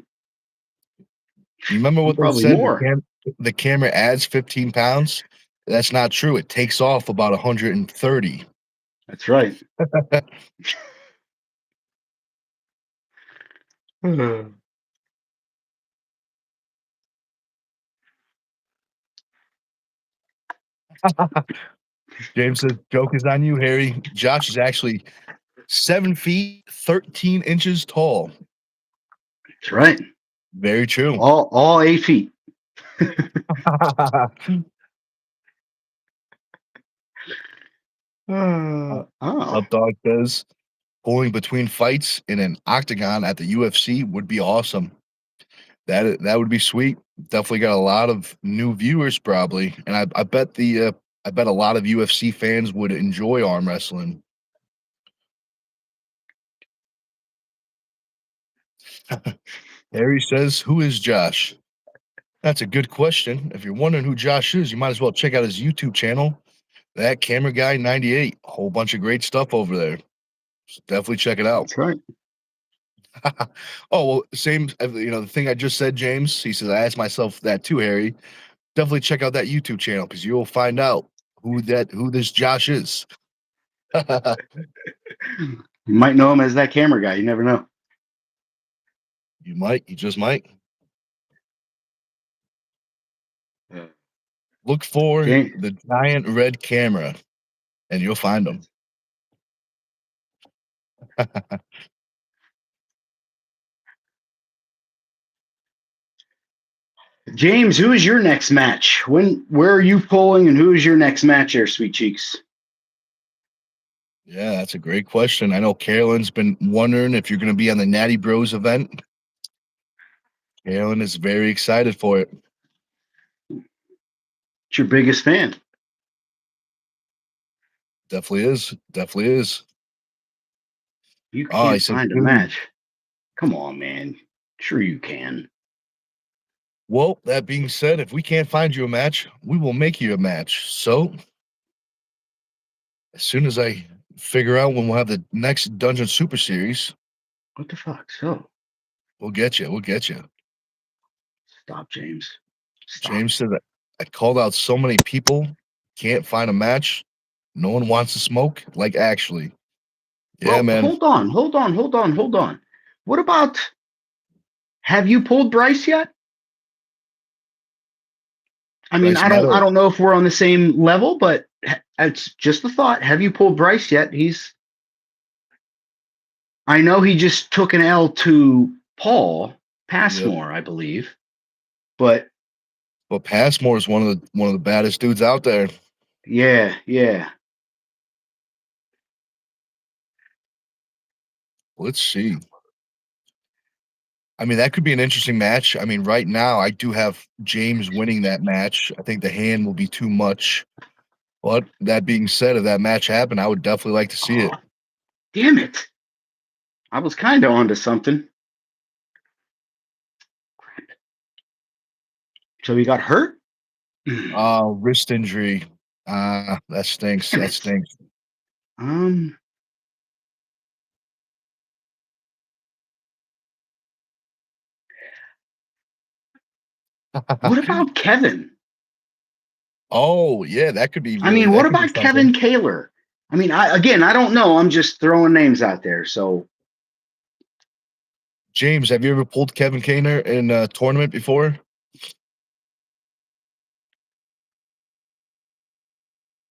You remember I'm what they probably said? more. The camera adds 15 pounds. That's not true. It takes off about 130. That's right. James says, joke is on you, Harry. Josh is actually 7 feet, 13 inches tall. That's right. Very true. All 8 feet. Oh. Updog says, pulling between fights in an octagon at the UFC would be awesome. That would be sweet. Definitely got a lot of new viewers probably, and I bet I bet a lot of UFC fans would enjoy arm wrestling. Harry says, "Who is Josh?" That's a good question. If you're wondering who Josh is, you might as well check out his YouTube channel, That Camera Guy 98. A whole bunch of great stuff over there. So definitely check it out. That's right. Oh, well, same, the thing I just said, James. He says, I asked myself that too, Harry. Definitely check out that YouTube channel because you'll find out who this Josh is. You might know him as That Camera Guy. You never know. You just might. Uh, Look for James, the giant red camera and you'll find him. James, who is your next match? Where are you pulling, and who is your next match there, Sweet Cheeks? Yeah, that's a great question. I know Carolyn's been wondering if you're going to be on the Natty Bros event. Carolyn is very excited for it. It's your biggest fan. Definitely is. Definitely is. You Oh, he can't said, find a dude. match. Come on, man. Sure you can. Well, that being said, if we can't find you a match, we will make you a match. So, as soon as I figure out when we'll have the next Dungeon Super Series, What the fuck? So, we'll get you. We'll get you. stop, James. Stop. James said that I called out so many people, can't find a match. No one wants to smoke. Like, actually. Yeah, Well, man. hold on. What about, have you pulled Bryce yet? I mean, Bryce I Meadow. don't know if we're on the same level, but it's just a thought. Have you pulled Bryce yet? I know he just took an L to Paul Yep. Passmore, I believe, but But Passmore is one of the baddest dudes out there. yeah. Let's see. I mean, that could be an interesting match. I mean, right now, I do have James winning that match. I think the hand will be too much. But that being said, if that match happened, I would definitely like to see Oh, it. damn it. I was kind of onto something. So he got hurt? Damn Wrist injury. That stinks. That it. stinks. Um, what about Kevin? Oh, yeah, that could be I mean, that what could be about Kevin something. Kaler? I mean, I don't know. I'm just throwing names out there. So James, have you ever pulled Kevin Kaner in a tournament before?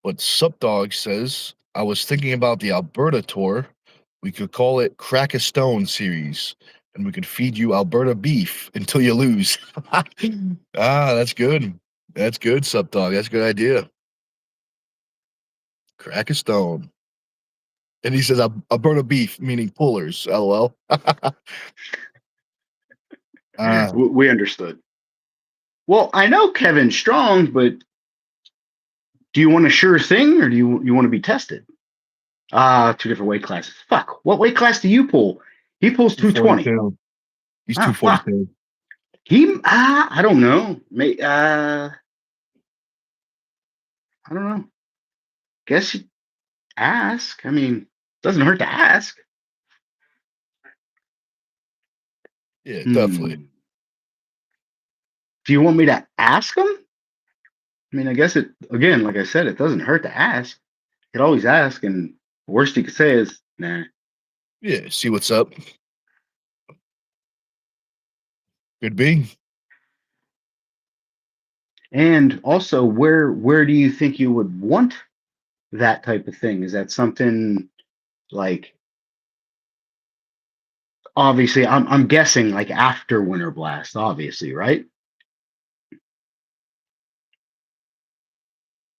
But Supdog says, I was thinking about the Alberta tour. We could call it Crack a Stone series, and we could feed you Alberta beef until you lose. That's good. That's good, Supdog. That's a good idea. Crack a Stone. And he says, Alberta beef, meaning pullers. LOL. uh, we understood. Well, I know Kevin's strong, but do you want a sure thing, or do you want to be tested? Two different weight classes. Fuck. What weight class do you pull? He pulls 220. 242. He's Ah, fuck. 242. I don't know. I don't know. Guess you ask. I mean, doesn't hurt to ask. Yeah, definitely. Hmm. Do you want me to ask him? I mean, I guess again, like I said, it doesn't hurt to ask. You could always ask, and the worst you could say is, nah. Yeah, see what's up. Could be. And also, where do you think you would want that type of thing? Is that something like, obviously, I'm guessing like after Winter Blast, obviously, right?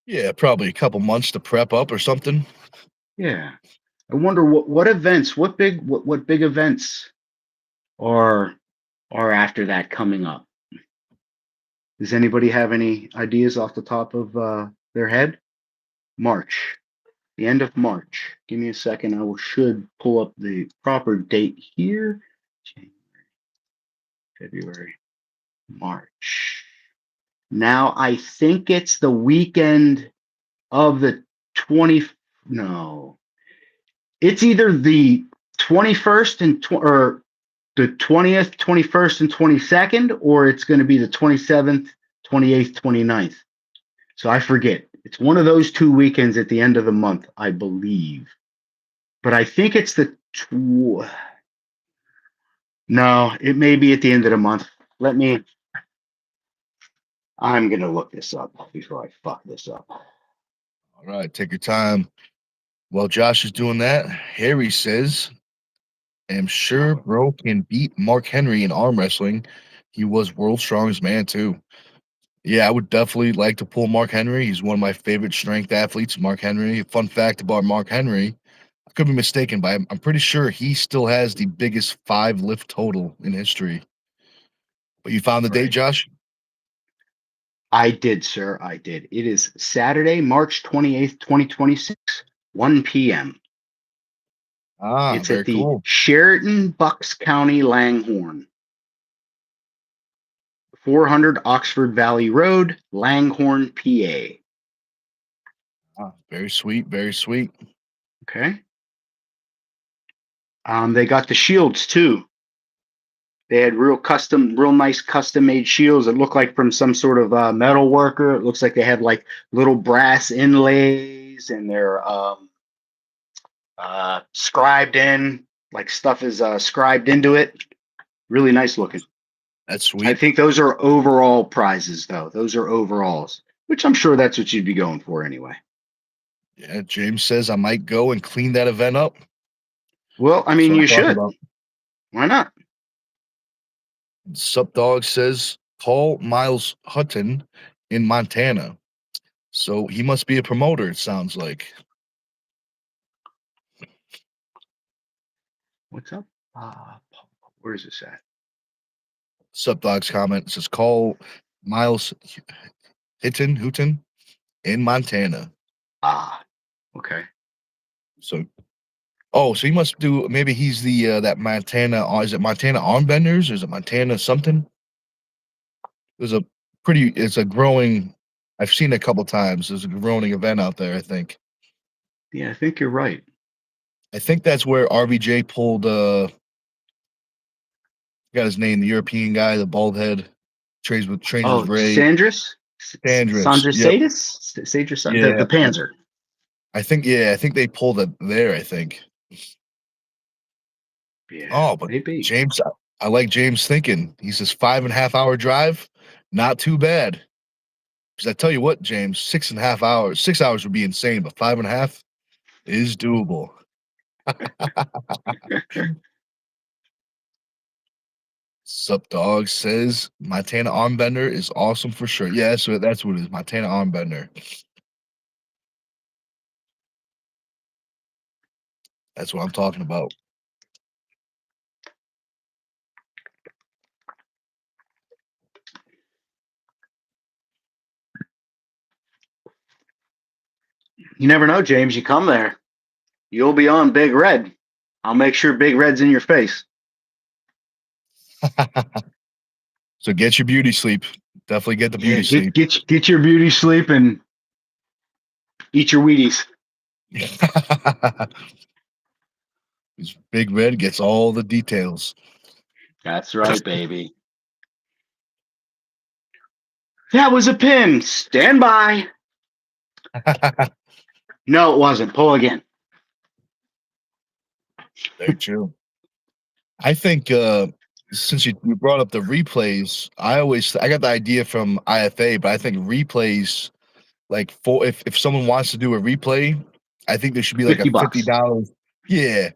Yeah, probably a couple months to prep up or something. Yeah. I wonder what events, what big events are after that coming up. Does anybody have any ideas off the top of their head? March. The end of March. Give me a second. Should pull up the proper date here. January, February, March. Now I think it's the weekend of the 20. No, it's either the 21st or the 20th, 21st, and 22nd, or it's going to be the 27th, 28th, 29th. So I forget. It's one of those 2 weekends at the end of the month, I believe. But I think it's the. No, it may be at the end of the month. I'm going to look this up before I fuck this up. All right, take your time. While Josh is doing that, Harry says, I'm sure bro can beat Mark Henry in arm wrestling. He was world's strongest man, too. Yeah, I would definitely like to pull Mark Henry. He's one of my favorite strength athletes, Mark Henry. Fun fact about Mark Henry, I could be mistaken, but I'm pretty sure he still has the biggest 5 lift total in history. But you found the date, Josh? I did, sir. I did. It is Saturday, March 28th, 2026, 1 p.m. It's Very at the cool. Sheraton Bucks County Langhorne. 400 Oxford Valley Road, Langhorne, PA. Very sweet. Very sweet. Okay. They got the shields too. They had real nice custom made shields that look like from some sort of metal worker. It looks like they had like little brass inlays and they're scribed in, like stuff is scribed into it. Really nice looking. That's sweet. I think those are overall prizes, though. Those are overalls, which I'm sure that's what you'd be going for anyway. Yeah, James says I might go and clean that event up. Well, I mean, you should. Why not? Sup Dog says call Miles Hutton in Montana. So he must be a promoter, it sounds like. What's up? Where is this at? Sup Dog's comment says call Miles Hutton in Montana. Okay. So so he must do, maybe he's the that Montana, is it Montana Armbenders or is it Montana something? It's a growing, I've seen it a couple times. There's a growing event out there, I think. Yeah, I think you're right. I think that's where RVJ pulled got his name, the European guy, the bald head, trains with Ray. Sandris? Yep. Sadris, the Panzer. I think they pulled it there, I think. Yeah. But maybe. James, I like James thinking. He says 5.5 hour drive, not too bad. Because I tell you what, James, 6.5 hours, 6 hours would be insane, but 5.5 is doable. Sup Dog says Montana Armbender is awesome for sure. Yeah, so that's what it is. Montana Armbender. That's what I'm talking about. You never know, James. You come there, you'll be on Big Red. I'll make sure Big Red's in your face. So get your beauty sleep. Definitely get the beauty sleep. Get your beauty sleep and eat your Wheaties. Big Red gets all the details. That's right, baby. That was a pin. Stand by. No, it wasn't. Pull again. Very true. I think since you brought up the replays, I got the idea from IFA, but I think replays, like if someone wants to do a replay, I think there should be like a $50. Yeah.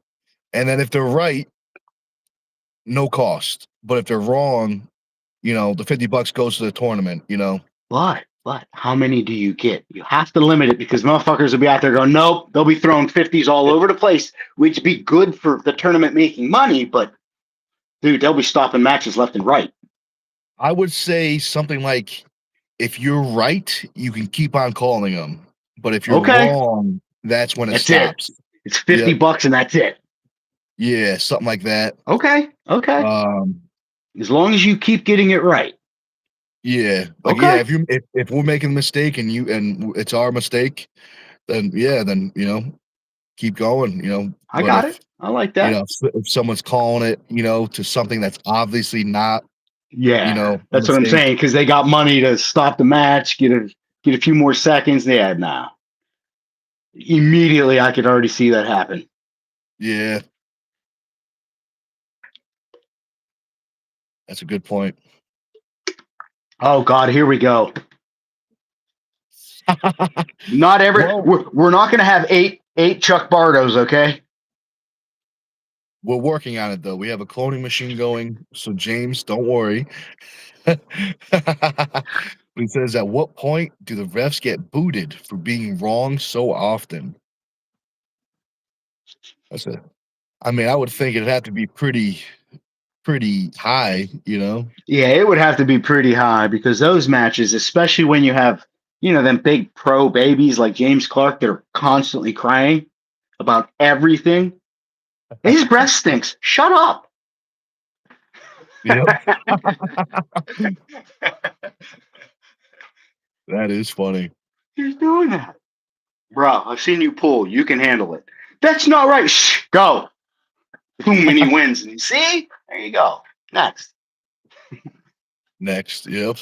And then if they're right, no cost. But if they're wrong, the $50 goes to the tournament, But how many do you get? You have to limit it because motherfuckers will be out there going, nope, they'll be throwing 50s all over the place, which be good for the tournament making money, but dude, they'll be stopping matches left and right. I would say something like, if you're right, you can keep on calling them. But if you're Okay. wrong, that's when it That's it. stops. It's $50 and that's it. Yeah, something like that. Okay. Okay. Um, As long as you keep getting it right. yeah, like yeah, Okay. if we're making a mistake and it's our mistake, then yeah, then keep going, I But got it. I like that. if someone's calling it, to something that's obviously not, Yeah. a That's what I'm mistake. saying. Because they got money to stop the match, get a few more seconds. Yeah, now. Immediately I could already see that happen. Yeah, that's a good point. Oh God, here we go. Not every Well, we're not gonna have eight Chuck Bardos, okay? we're working on it though. We have a cloning machine going, so James, don't worry. He says, at what point do the refs get booted for being wrong so often? I said, I mean, I would think it'd have to be pretty high. Yeah, it would have to be pretty high because those matches, especially when you have, them big pro babies like James Clark that are constantly crying about everything. His breath stinks. Shut up. Yep, that is funny. He's doing that. Bro, I've seen you pull. You can handle it. That's not right. Shh, go. Boom, and he wins. And see? There you go. Next. Next, yep.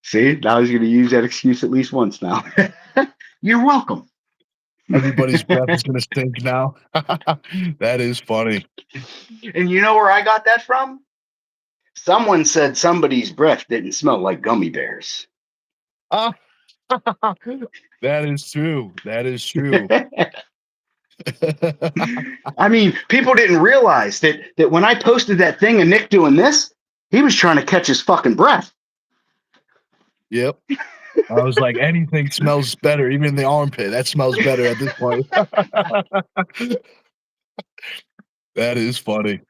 See? Now he's going to use that excuse at least once now. You're welcome. Everybody's breath is gonna stink now. That is funny. And you know where I got that from? Someone said somebody's breath didn't smell like gummy bears. Ah, that is true. That is true. I mean, people didn't realize that when I posted that thing of Nick doing this, he was trying to catch his fucking breath. Yep. I was like, anything smells better, even the armpit. That smells better at this point. That is funny.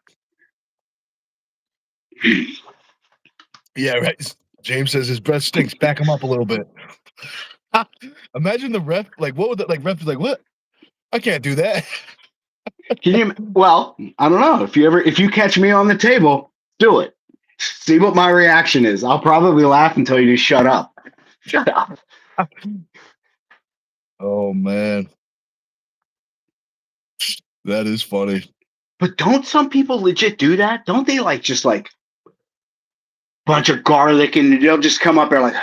Yeah, right. James says his breath stinks. Back him up a little bit. Imagine the ref, like, what would that, like, ref is like, what? I can't do that. Can you? Well, I don't know. If you catch me on the table, do it. See what my reaction is. I'll probably laugh until you just shut up. Shut up. Oh, man. That is funny. But don't some people legit do that? Don't they just bunch of garlic and they'll just come up there like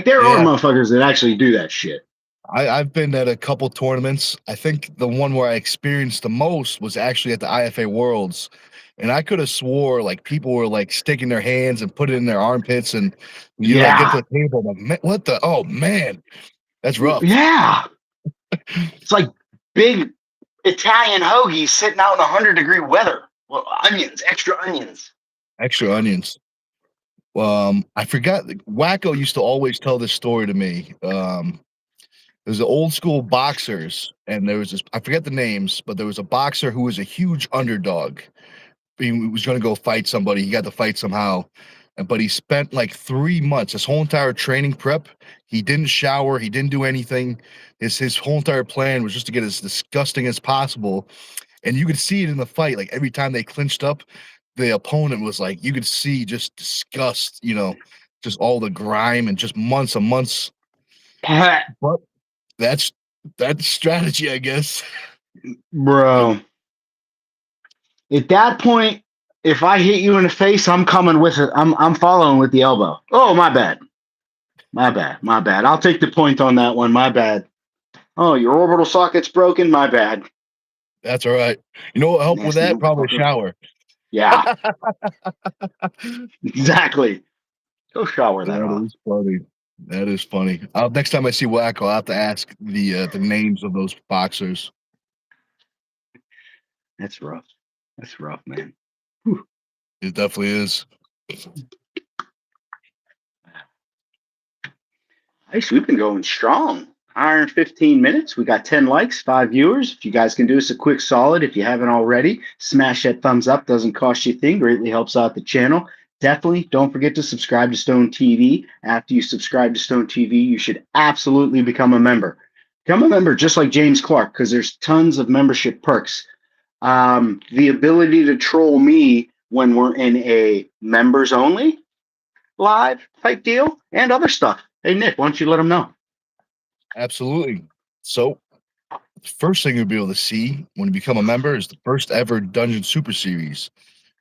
there are Yeah. motherfuckers that actually do that shit. I've been at a couple tournaments. I think the one where I experienced the most was actually at the IFA Worlds. And I could have swore like people were like sticking their hands and put it in their armpits and you like get Yeah. to the table. Like, what the? Oh man, that's rough. Yeah. It's like big Italian hoagies sitting out in 100-degree weather. Well, onions, extra onions. Extra onions. I forgot. Wacko used to always tell this story to me. There's the old school boxers, and there was this. I forget the names, but there was a boxer who was a huge underdog. He was going to go fight somebody. He got to fight somehow, but he spent like 3 months. His whole entire training prep. He didn't shower. He didn't do anything. His whole entire plan was just to get as disgusting as possible. And you could see it in the fight. Like every time they clinched up, the opponent was like, you could see just disgust. Just all the grime and just months and months. But that's strategy, I guess. Bro. At that point, if I hit you in the face, I'm coming with it. I'm following with the elbow. Oh, my bad. My bad. My bad. I'll take the point on that one. My bad. Oh, your orbital socket's broken. My bad. That's all right. You know what helped with Nasty that? Probably a motherfucker. shower. Yeah, exactly. Go shower that That off. is funny. That is funny. Next time I see Wacko, I'll have to ask the names of those boxers. That's rough. That's rough, man. It definitely is. Hey, so we've been going strong. Hour and 15 minutes. We got 10 likes, 5 viewers. If you guys can do us a quick solid, if you haven't already, smash that thumbs up. Doesn't cost you a thing. Greatly helps out the channel. Definitely don't forget to subscribe to Stone TV. After you subscribe to Stone TV, you should absolutely become a member. Become a member just like James Clark, because there's tons of membership perks. The ability to troll me when we're in a members only live type deal and other stuff. Hey, Nick, why don't you let them know? Absolutely. So, the first thing you'll be able to see when you become a member is the first ever Dungeon Super Series.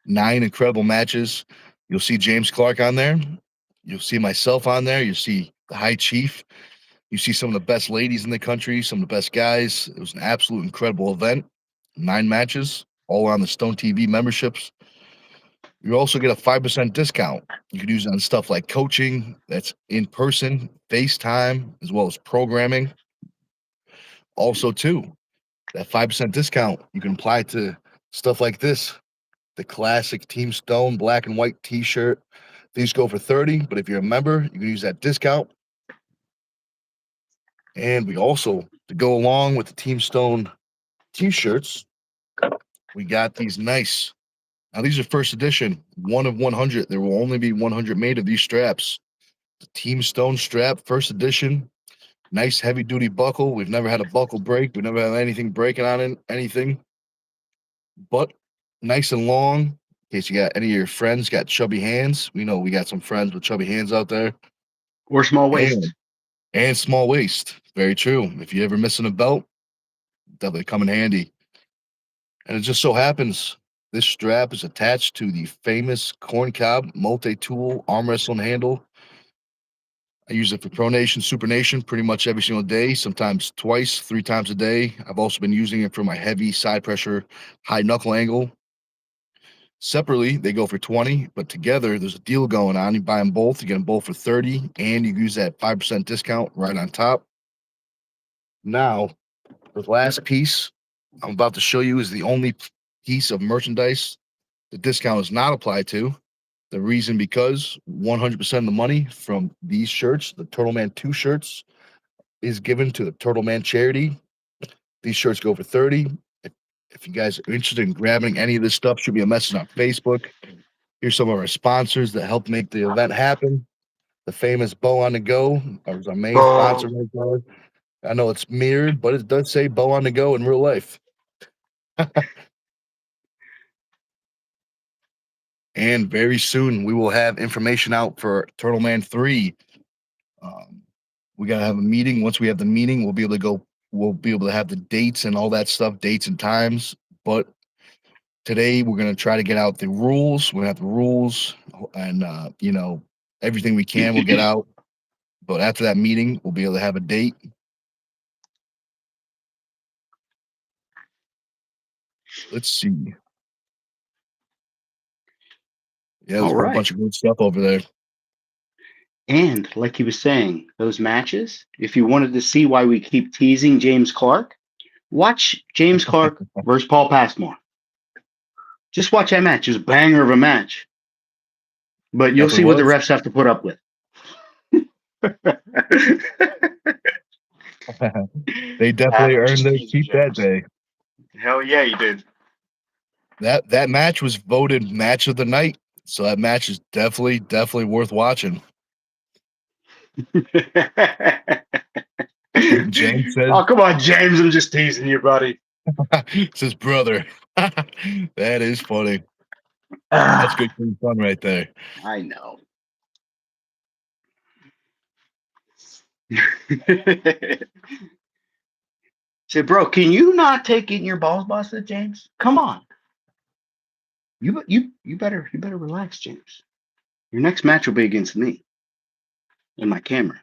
9 incredible matches. You'll see James Clark on there. You'll see myself on there. You'll see the High Chief. You see some of the best ladies in the country, some of the best guys. It was an absolute incredible event. 9 matches, all on the Stone TV memberships. You also get a 5% discount. You can use it on stuff like coaching, that's in person, FaceTime, as well as programming. Also, too, that 5% discount you can apply to stuff like this. The classic Team Stone black and white t-shirt. These go for 30, but if you're a member, you can use that discount. And we also, to go along with the Team Stone t-shirts, we got these nice. Now these are first edition, 1 of 100. There will only be 100 made of these straps. The Team Stone strap, first edition. Nice heavy duty buckle. We've never had a buckle break. We've never had anything breaking on it, anything. But nice and long. In case you got any of your friends got chubby hands. We know we got some friends with chubby hands out there. Or small And waist. and small waist. Very true. If you ever missing a belt, definitely come in handy. And it just so happens this strap is attached to the famous corncob multi-tool arm wrestling handle. I use it for pronation, supination pretty much every single day, sometimes twice, 3 times a day. I've also been using it for my heavy side pressure, high knuckle angle. Separately, they go for 20, but together there's a deal going on. You buy them both, you get them both for 30, and you use that 5% discount right on top. Now, the last piece I'm about to show you is the only piece of merchandise the discount is not applied to. The reason because 100% of the money from these shirts, the Turtle Man 2 shirts, is given to the Turtle Man charity. These shirts go for 30. If you guys are interested in grabbing any of this stuff, shoot me a message on Facebook. Here's some of our sponsors that help make the event happen. The famous Bow on the Go is our main sponsor right there. I know it's mirrored, but it does say Bow on the Go in real life. And very soon we will have information out for Turtle Man 3. We gotta have a meeting. Once we have the meeting, we'll be able to go. We'll be able to have the dates and all that stuff, dates and times. But today we're gonna try to get out the rules. We're gonna have the rules, and everything we can, we'll get out. But after that meeting, we'll be able to have a date. Let's see. Yeah, there's All a whole right. bunch of good stuff over there. And like he was saying, those matches, if you wanted to see why we keep teasing James Clark, watch James Clark versus Paul Passmore. Just watch that match. It was a banger of a match. But you'll see Definitely what the was. refs have to put up with. They definitely I'm earned just their teasing keep that James. day. Hell yeah, you did. That match was voted match of the night, so that match is definitely worth watching. James says, Oh, come on, James. I'm just teasing you, buddy. "It's his brother." That is funny. That's good fun right there. I know. Say, bro, can you not take in your balls busted, James? Come on. You better relax, James. Your next match will be against me and my camera.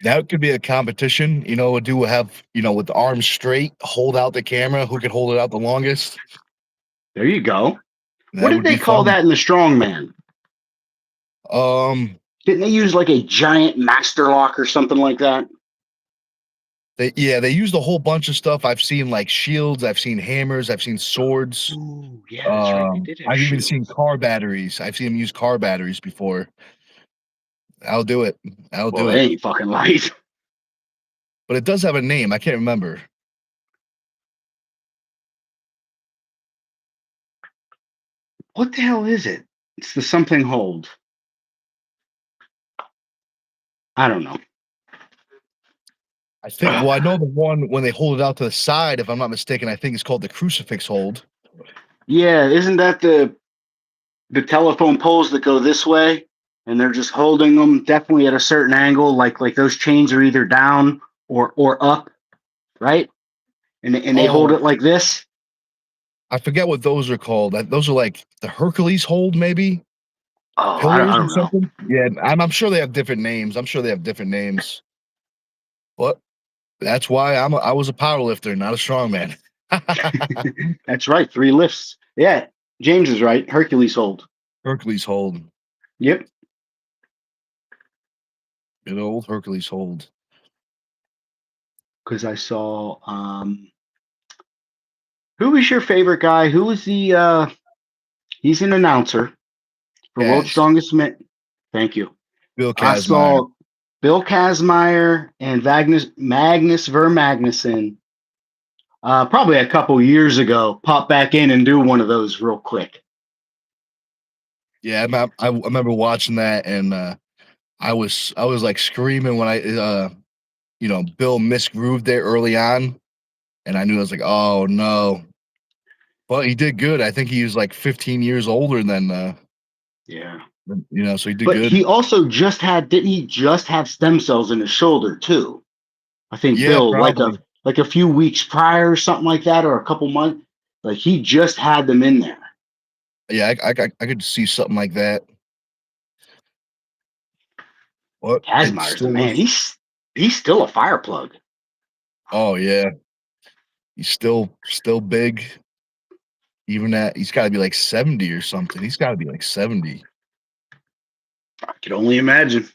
That could be a competition. We'll have, with the arms straight, hold out the camera. Who could hold it out the longest? There you go. What That did would they be call fun. that in the strongman? Um, Didn't they use like a giant master lock or something like that? they used a whole bunch of stuff. I've seen like shields, I've seen hammers, I've seen swords. Ooh, yeah, that's right. They did have I've even seen shields. car batteries. I've seen them use car batteries before. I'll do it. I'll Well, do they it. ain't fucking light. But it does have a name. I can't remember. What the hell is it? It's the something hold. I don't know. I think. Well, I know the one when they hold it out to the side. If I'm not mistaken, I think it's called the crucifix hold. Yeah, isn't that the telephone poles that go this way, and they're just holding them definitely at a certain angle, like those chains are either down or up, right? And they hold Oh, it like this. I forget what those are called. Those are like the Hercules hold, maybe Oh, pillars I or don't know. something. Yeah, I'm sure they have different names. I'm sure they have different names. But that's why I was a power lifter, not a strongman. That's right, 3 lifts. Yeah, James is right. Hercules hold. Hercules hold. Yep. Good old Hercules hold. Because I saw who was your favorite guy? Who was the he's an announcer for World's Kaz. Strongest Man. Thank you. Bill I Kazmaier. saw Bill Kazmaier and Magnus Ver Magnuson probably a couple years ago pop back in and do one of those real quick. Yeah, I remember watching that, and I was like screaming when Bill misgrooved there early on, and I knew I was like, oh no. But he did good. I think he was like 15 years older than Yeah. so he did But good. he also didn't he just have stem cells in his shoulder too? I think Yeah, Bill, probably. like a few weeks prior or something like that, or a couple months. Like he just had them in there. Yeah, I could see something like that. But it Kazmaier's the still man. was. He's still a fire plug. Oh yeah, he's still big. Even at he's got to be like 70 or something. He's got to be like 70. I could only imagine.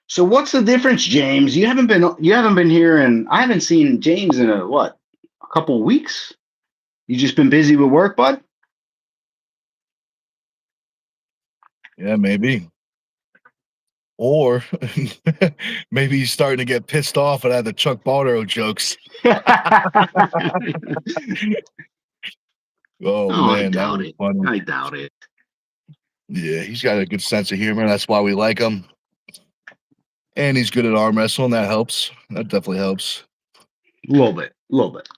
So what's the difference, James? You haven't been here, and I haven't seen James in a couple weeks. You just been busy with work, bud? Yeah, maybe. Or maybe he's starting to get pissed off at the Chuck Barrow jokes. Oh Oh, I man, that doubt was it. funny. I doubt it. Yeah, he's got a good sense of humor. That's why we like him. And he's good at arm wrestling. That helps. That definitely helps. A little bit. A little bit.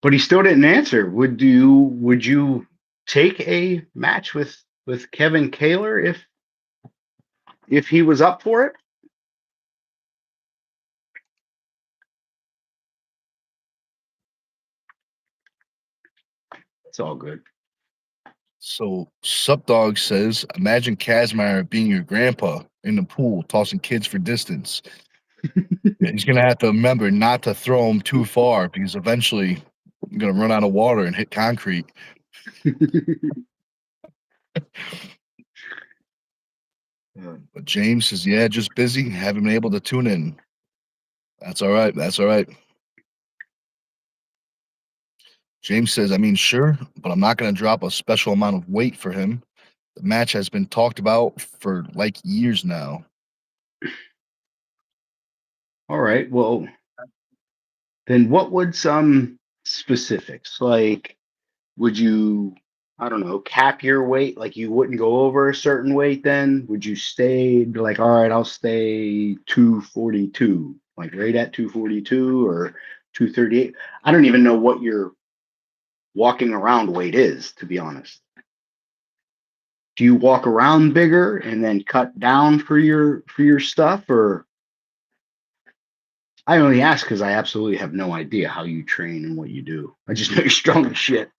But he still didn't answer. Would you take a match with Kevin Kaler if he was up for it? It's all good. So Supdog says, imagine Kazmaier being your grandpa in the pool, tossing kids for distance. Yeah, he's gonna have to remember not to throw them too far because eventually you're gonna run out of water and hit concrete. But James says, yeah, just busy, haven't been able to tune in. That's all right. That's all right. James says, I mean, sure, but I'm not going to drop a special amount of weight for him. The match has been talked about for like years now. All right. Well, then what would some specifics like? Would you, I don't know, cap your weight? Like you wouldn't go over a certain weight then? Would you stay like, all right, I'll stay 242, like right at 242 or 238? I don't even know what your walking around weight is, to be honest. Do you walk around bigger and then cut down for your stuff, or I only ask because I absolutely have no idea how you train and what you do. I just know you're strong as shit.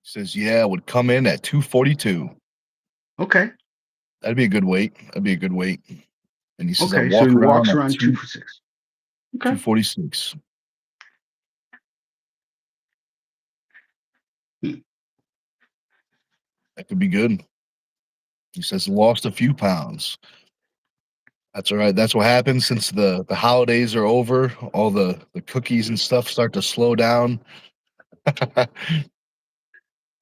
He says, yeah, I would come in at 242. Okay. That'd be a good weight. That'd be a good weight. And he says, I Okay. So walk he around walks at around 246. Okay. 246. Hmm. That could be good. He says, lost a few pounds. That's all right. That's what happens since the holidays are over. All the cookies and stuff start to slow down.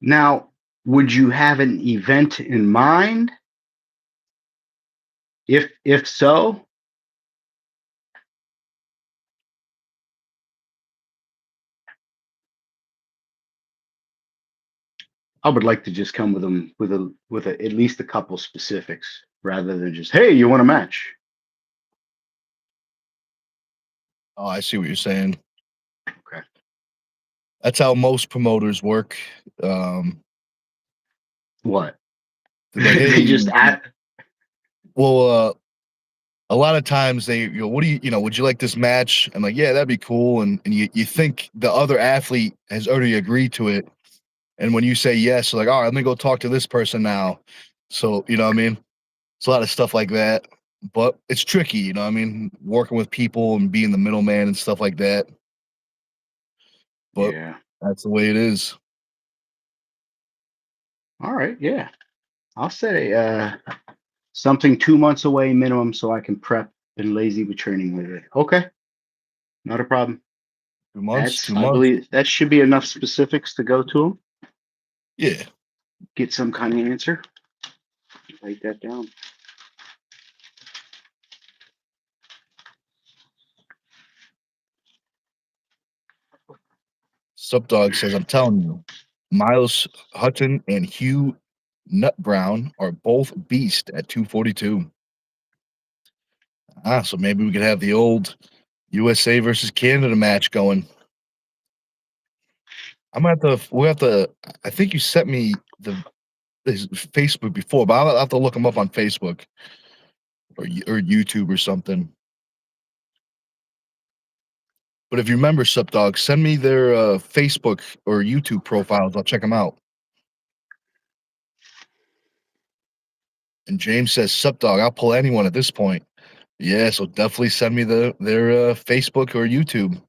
Now, would you have an event in mind? If so, I would like to just come with them with at least a couple specifics rather than just, hey, you want a match? Oh, I see what you're saying. Okay. That's how most promoters work. What? They're like, They hey, just add. well, a lot of times they, what do you know, would you like this match? I'm like, yeah, that'd be cool. And you think the other athlete has already agreed to it. And when you say yes, you're like, all right, let me go talk to this person now. So, you know what I mean? It's a lot of stuff like that. But it's tricky, you know what I mean? Working with people and being the middleman and stuff like that. But Yeah. that's the way it is. All right. Yeah. I'll say something 2 months away minimum so I can prep and lazy with training with it. Okay. Not a problem. 2 months, That's, 2 months. I believe that should be enough specifics to go to them. Yeah. Get some kind of answer. Write that down. Subdog says, I'm telling you, Miles Hutton and Hugh Nut Brown are both beast at 242. So maybe we could have the old USA versus Canada match going. I'm gonna have to. We have to. I think you sent me his Facebook before, but I'll have to look him up on Facebook or YouTube or something. But if you remember, Subdog, send me their Facebook or YouTube profiles. I'll check them out. And James says, Subdog, I'll pull anyone at this point. Yeah, so definitely send me their Facebook or YouTube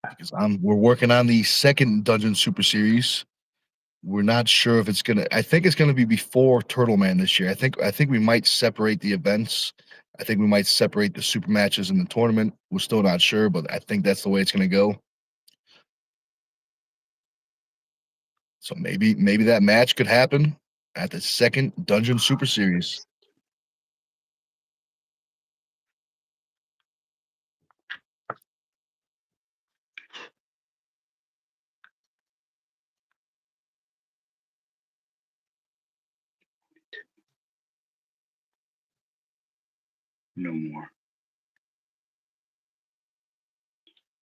because we're working on the second Dungeon Super Series. We're not sure if it's gonna. I think it's gonna be before Turtle Man this year. I think we might separate the events. I think we might separate the super matches in the tournament. We're still not sure, but I think that's the way it's gonna go. So maybe that match could happen at the second Dungeon Super Series. No more.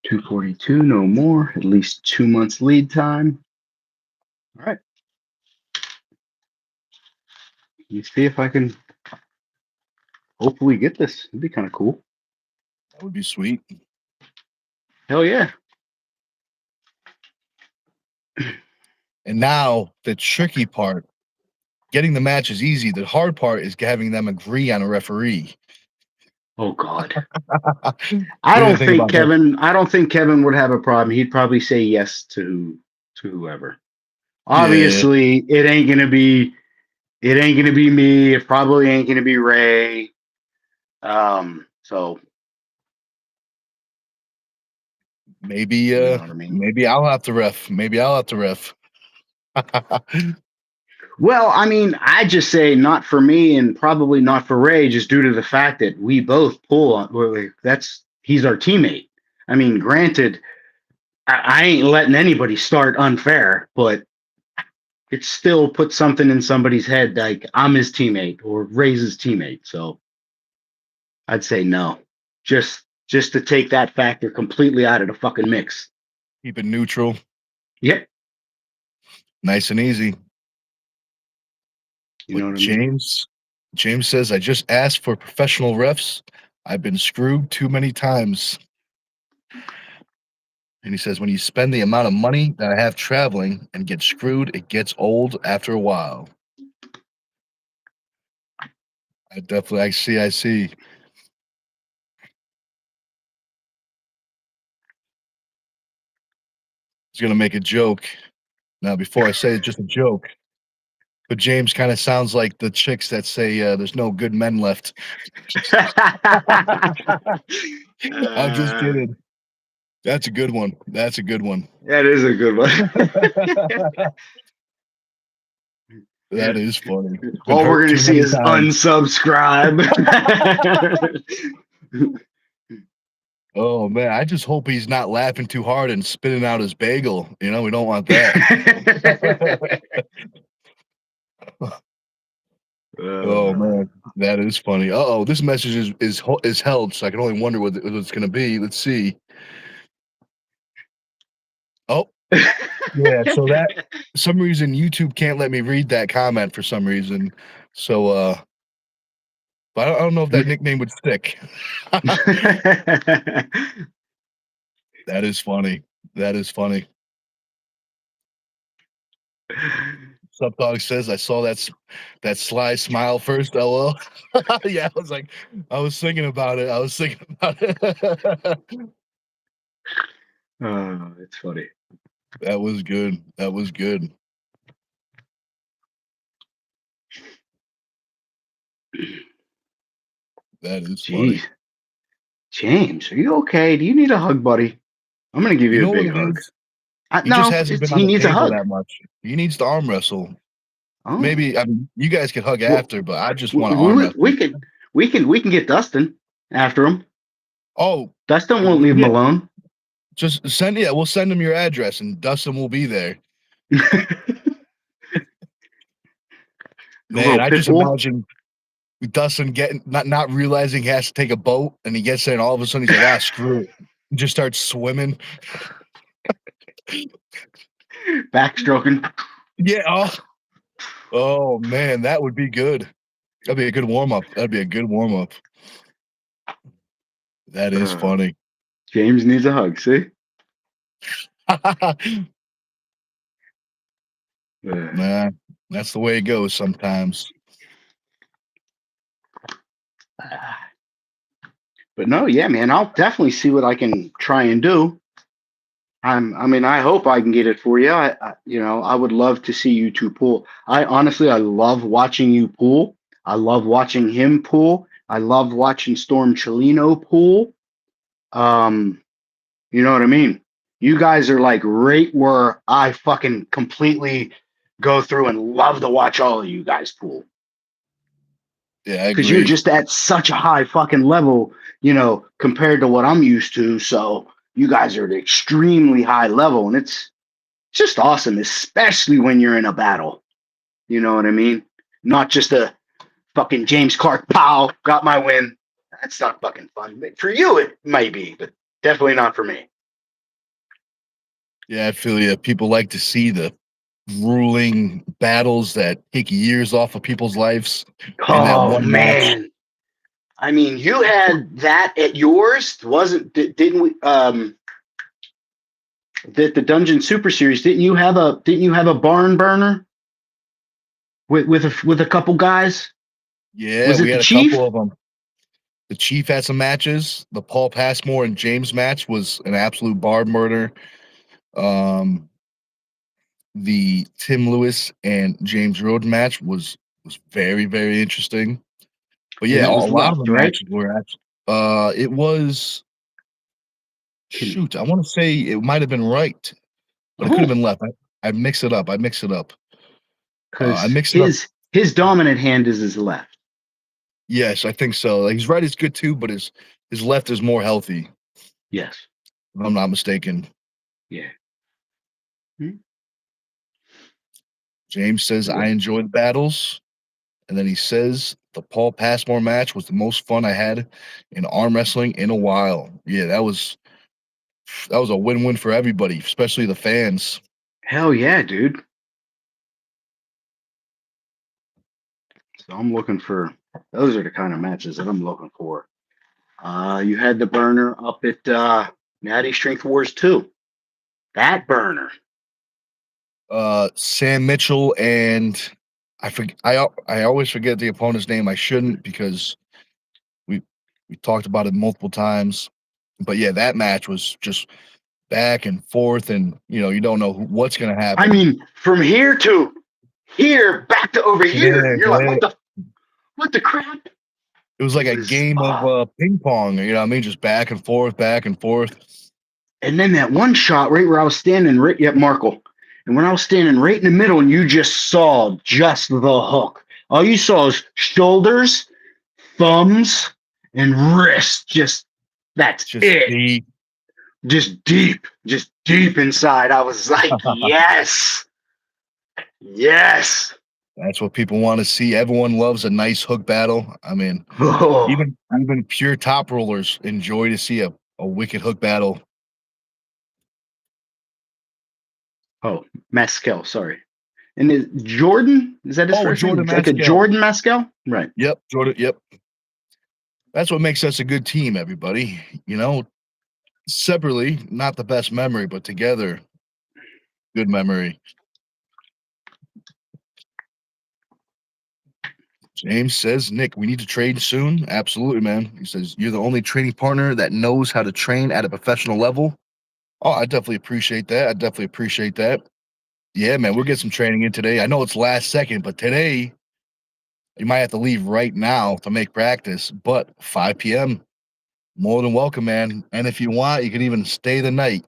242, no more. At least 2 months lead time. All right. Let me see if I can hopefully get this. It'd be kind of cool. That would be sweet. Hell yeah. And now the tricky part, getting the match is easy. The hard part is having them agree on a referee. Oh God. What do you think about that? I don't think Kevin would have a problem. He'd probably say yes to whoever. Yeah, Obviously, it ain't gonna be me. It probably ain't gonna be Ray. So maybe you know what I mean? maybe I'll have to ref. Maybe I'll have to ref. Well, I mean, I just say not for me and probably not for Ray, just due to the fact that we both pull on. He's our teammate. I mean, granted, I ain't letting anybody start unfair, but it still puts something in somebody's head like I'm his teammate or Ray's his teammate. So I'd say no, just to take that factor completely out of the fucking mix. Keep it neutral, Yep, nice and easy. you know But what I mean. James says, I just asked for professional refs. I've been screwed too many times. And he says, when you spend the amount of money that I have traveling and get screwed, it gets old after a while. I see. He's gonna make a joke. Now, before I say it's just a joke, but James kind of sounds like the chicks that say there's no good men left. I'm just uh, kidding. That's a good one. That's a good one. That is a good one. That is funny. Been All we're hurt gonna too see many is times. unsubscribe. Oh man, I just hope he's not laughing too hard and spitting out his bagel. You know, we don't want that. Oh man, that is funny. Uh-oh, this message is held, so I can only wonder what it's gonna be. Let's see. Oh, yeah, so that for some reason YouTube can't let me read that comment for some reason. So but I don't know if that nickname would stick. That is funny. That is funny. Subdog says I saw that sly smile first, LL. Yeah, I was thinking about it. I was thinking about it. Oh, it's funny. That was good. That was good. That is Jeez. funny. James, are you okay? Do you need a hug, buddy? I'm gonna give You you a know what big it hug. is? He just No, hasn't been on he the needs a table hug. that much. He needs to arm wrestle. Oh, Maybe I mean you guys could hug well, after, but I just want to arm we, wrestle. we can get Dustin after him. Oh, Dustin won't leave him yeah. alone. Just we'll send him your address and Dustin will be there. A little Man, I pit just bull. imagine Dustin getting not realizing he has to take a boat, and he gets there, and all of a sudden he's like, screw it, he just starts swimming. Backstroking. Yeah. Oh man, that would be good. That'd be a good warm up. That'd be a good warm up. That is funny. James needs a hug. See. Nah, that's the way it goes sometimes. But no, yeah, man, I'll definitely see what I can try and do. I mean, I hope I can get it for you. I would love to see you two pool. I honestly, I love watching you pool. I love watching him pool. I love watching Storm Chelino pool. You know what I mean? You guys are like right where I fucking completely go through and love to watch all of you guys pool. Yeah, I Because you're agree. just at such a high fucking level, compared to what I'm used to. So you guys are at an extremely high level, and it's just awesome, especially when you're in a battle. You know what I mean? Not just a fucking James Clark, pow, got my win. That's not fucking fun. For you, it might be, but definitely not for me. Yeah, I feel you. People like to see the ruling battles that take years off of people's lives in that Oh one match. man. I mean, you had that at yours, wasn't? Didn't we? The Dungeon Super Series. Didn't you have a barn burner with a couple guys? Yeah, Was we it the had a Chief? couple of them. The Chief had some matches. The Paul Passmore and James match was an absolute barn burner. Um, the Tim Lewis and James Road match was very, very interesting. But And yeah, it a was lot of left, the right? matches were actually it was shoot, I want to say it might have been right, but it could have Oh, been left. I mix it up. I mix it up. I because mix it up. his dominant hand is his left. Yes, I think so. Like, his right is good too, but his left is more healthy, Yes. if I'm not mistaken. Yeah. Hmm. James says I Well, enjoy the battles, and then he says the Paul Passmore match was the most fun I had in arm wrestling in a while. Yeah, that was a win-win for everybody, especially the fans. hell yeah, dude. So I'm looking for those are the kind of matches that I'm looking for. You had the burner up at Natty Strength Wars 2. That burner. Sam Mitchell and I always forget the opponent's name. I shouldn't because we we talked about it multiple times. But yeah, that match was just back and forth, and you don't know what's gonna I happen. mean, from here to here, back to over here, Yeah, and you're like, yeah. what the crap? It was It like a was game of ping pong. You know what I mean? Just back and forth, back and forth. And then that one shot right where I was standing, right, yeah, Markle. And when I was standing right in the middle, and you just saw just the hook. All you saw was shoulders, thumbs, and wrist. Just that's Just it. the Just deep inside. I was like, yes, yes. that's what people want to see. Everyone loves a nice hook battle. I mean, Oh, even pure top rollers enjoy to see a wicked hook battle. oh, Mescal. Sorry. And is Jordan? Is that his Oh, first name? Jordan It's like a Mascal. Jordan Mescal, right? Yep, Jordan. Yep. That's what makes us a good team, everybody. You know, separately, not the best memory, but together, good memory. James says, Nick, we need to trade soon. Absolutely, man. He says, you're the only training partner that knows how to train at a professional level. Oh, I definitely appreciate that. I definitely appreciate that. Yeah, man, we'll get some training in today. I know it's last second, but today you might have to leave right now to make practice, but 5 p.m. More than welcome, man. And if you want, you can even stay the night.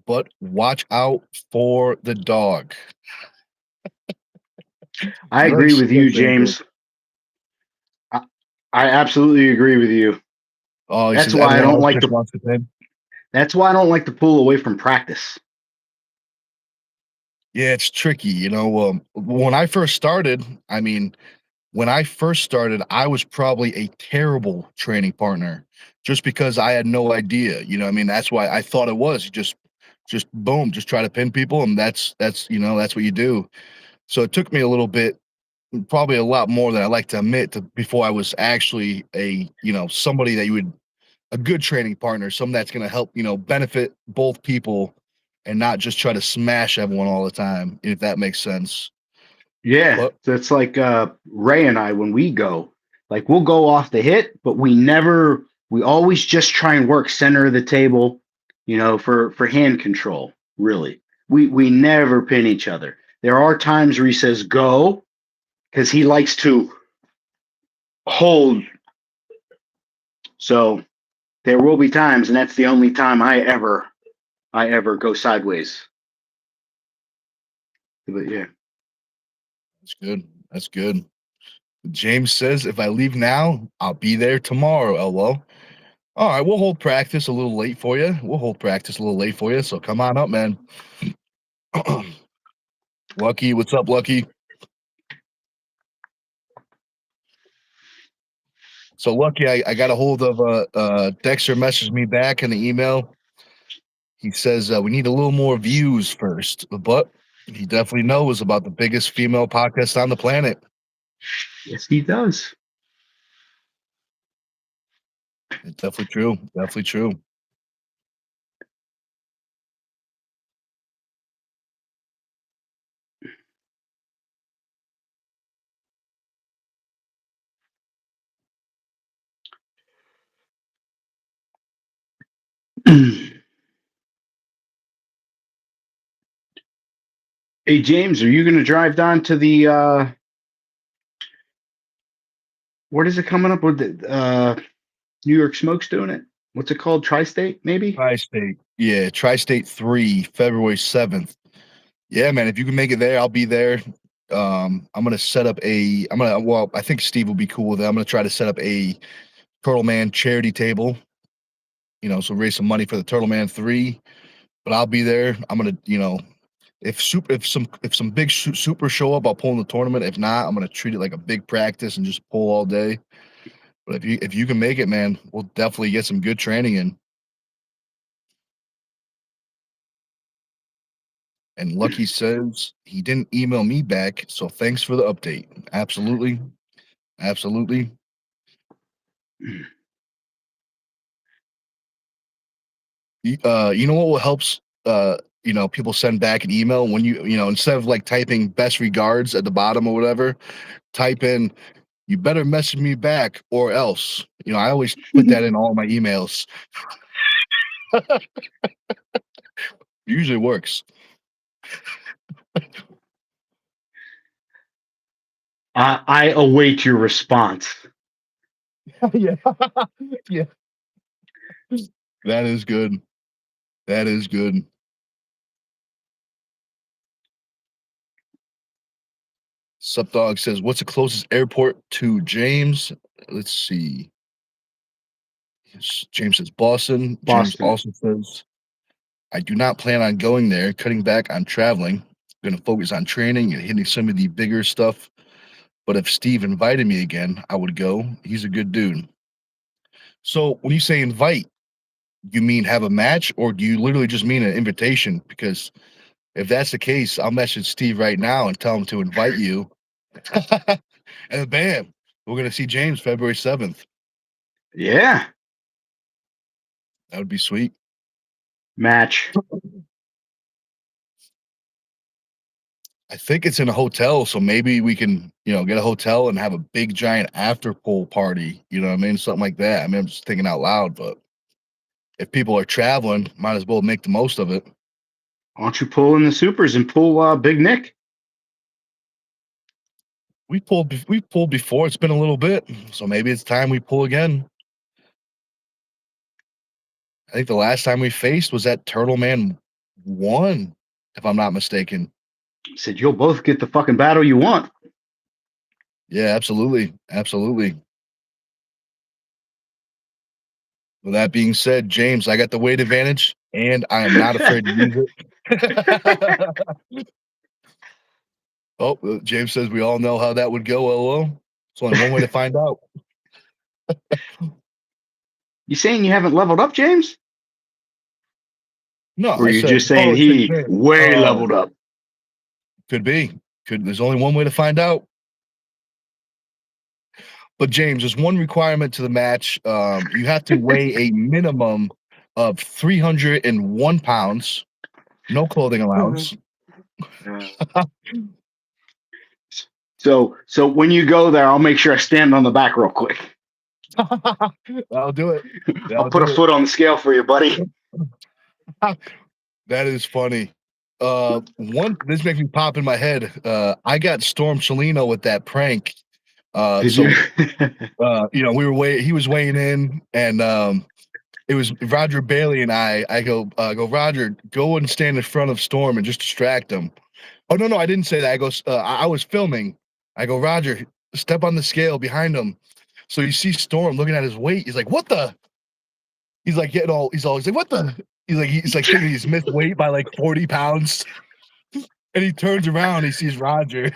But watch out for the dog. I agree Merch with you, saying good. James. I, I absolutely agree with you. Oh, he That's says why I everyone don't else like just to. wants to pin. That's why I don't like to pull away from practice. Yeah, it's tricky. You know, when I first started, I mean, when I first started, I was probably a terrible training partner just because I had no idea. You know, I mean, that's why I thought it was just boom, just try to pin people, and that's you know that's what you do. So it took me a little bit, probably a lot more than I like to admit, to before I was actually a somebody that you would a good training partner, someone that's going to help benefit both people, and not just try to smash everyone all the time. If that makes sense, Yeah, but that's like Ray and I when we go. Like we'll go off the hit, but we always just try and work center of the table, for hand control, really. We never pin each other. There are times where he says go because he likes to hold. So there will be times, and that's the only time I ever go sideways. But yeah. that's good. That's good. James says, if I leave now, I'll be there tomorrow, LO. All right, we'll hold practice a little late for you. We'll hold practice a little late for you. So come on up, man. Lucky, what's up, Lucky? So Lucky, I got a hold of Dexter messaged me back in the email. He says we need a little more views first, but he definitely knows about the biggest female podcast on the planet. Yes, he does. It's definitely true. Definitely true. Hey James, are you going to drive down to the what is it coming up with the New York Smoke's doing it? What's it called? Tri-State, maybe? Tri-State, yeah, Tri-State 3, February 7th. Yeah, man, if you can make it there, I'll be there. I'm gonna set up well, I think Steve will be cool with it. I'm gonna try to set up a Turtle Man charity table, so raise some money for the Turtle Man 3. But I'll be there. I'm gonna, if some big super show up, I'll pull in the tournament. If not, I'm gonna treat it like a big practice and just pull all day. But if you can make it, man, we'll definitely get some good training in. And Lucky says he didn't email me back, so thanks for the update. Absolutely, absolutely. You know what helps? People send back an email when instead of like typing best regards at the bottom or whatever, type in you better message me back or else. I always put that in all my emails. Usually works. I await your response. Yeah, yeah, that is good. That is good. Sup Dog says, "What's the closest airport to James?" Let's see. James says Boston. James Boston. also says, "I do not plan on going there. Cutting back on traveling. I'm going to focus on training and hitting some of the bigger stuff. But if Steve invited me again, I would go. He's a good dude." So when you say invite, you mean have a match, or do you literally just mean an invitation? Because if that's the case, I'll message Steve right now and tell him to invite you. And bam, we're gonna see James February 7th. Yeah. That would be sweet. Match. I think it's in a hotel, so maybe we can, get a hotel and have a big giant after pool party. You know what I mean? Something like that. I mean, I'm just thinking out loud, but if people are traveling, might as well make the most of it. Why don't you pull in the supers and pull Big Nick? We pulled before. It's been a little bit, so maybe it's time we pull again. I think the last time we faced was at Turtle Man 1, if I'm not mistaken. He said, you'll both get the fucking battle you want. Yeah, absolutely. Absolutely. With that being said, James, I got the weight advantage, and I am not afraid to use it. Oh, James says we all know how that would go, LOL. It's only one way to find out. You saying you haven't leveled up, James? No, Or I you said, just saying he James. way leveled up? Could be. There's only one way to find out. But James, there's one requirement to the match. You have to weigh a minimum of 301 pounds, no clothing allowance. So when you go there, I'll make sure I stand on the back real quick. I'll do it. I'll put a foot on the scale for you, buddy. That is funny. This makes me pop in my head. I got Storm Chelino with that prank. He was weighing in, and it was Roger Bailey and I go Roger, go and stand in front of Storm and just distract him. Oh no, I didn't say that. I go, I was filming. I go, Roger, step on the scale behind him. So you see Storm looking at his weight. He's like, what the? He's like getting all. He's like, what the? He's like thinking he's missed weight by like 40 pounds. And he turns around. He sees Roger.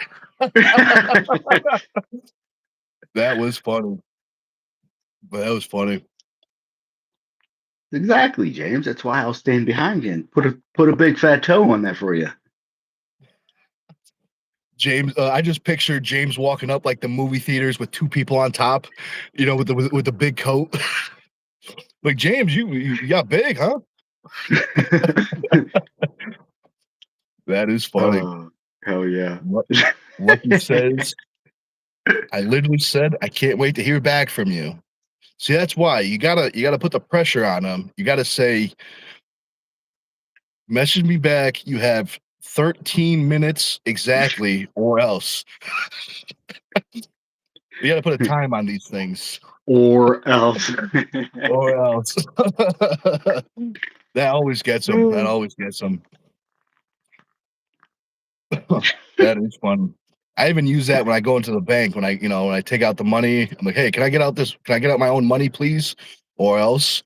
That was funny. But that was funny. Exactly, James. That's why I'll stand behind you and put a big fat toe on that for you. James, I just pictured James walking up like the movie theaters with two people on top, with the big coat. Like, James, you got big, huh? That is funny. Hell yeah. Lucky says, I literally said, I can't wait to hear back from you. See, that's why you gotta put the pressure on them. You gotta say, message me back. You have 13 minutes exactly, or else. You gotta put a time on these things. Or else. Or else. That always gets them. That always gets them. That is fun. I even use that when I go into the bank, when I take out the money. I'm like, hey, can I get out my own money, please? Or else.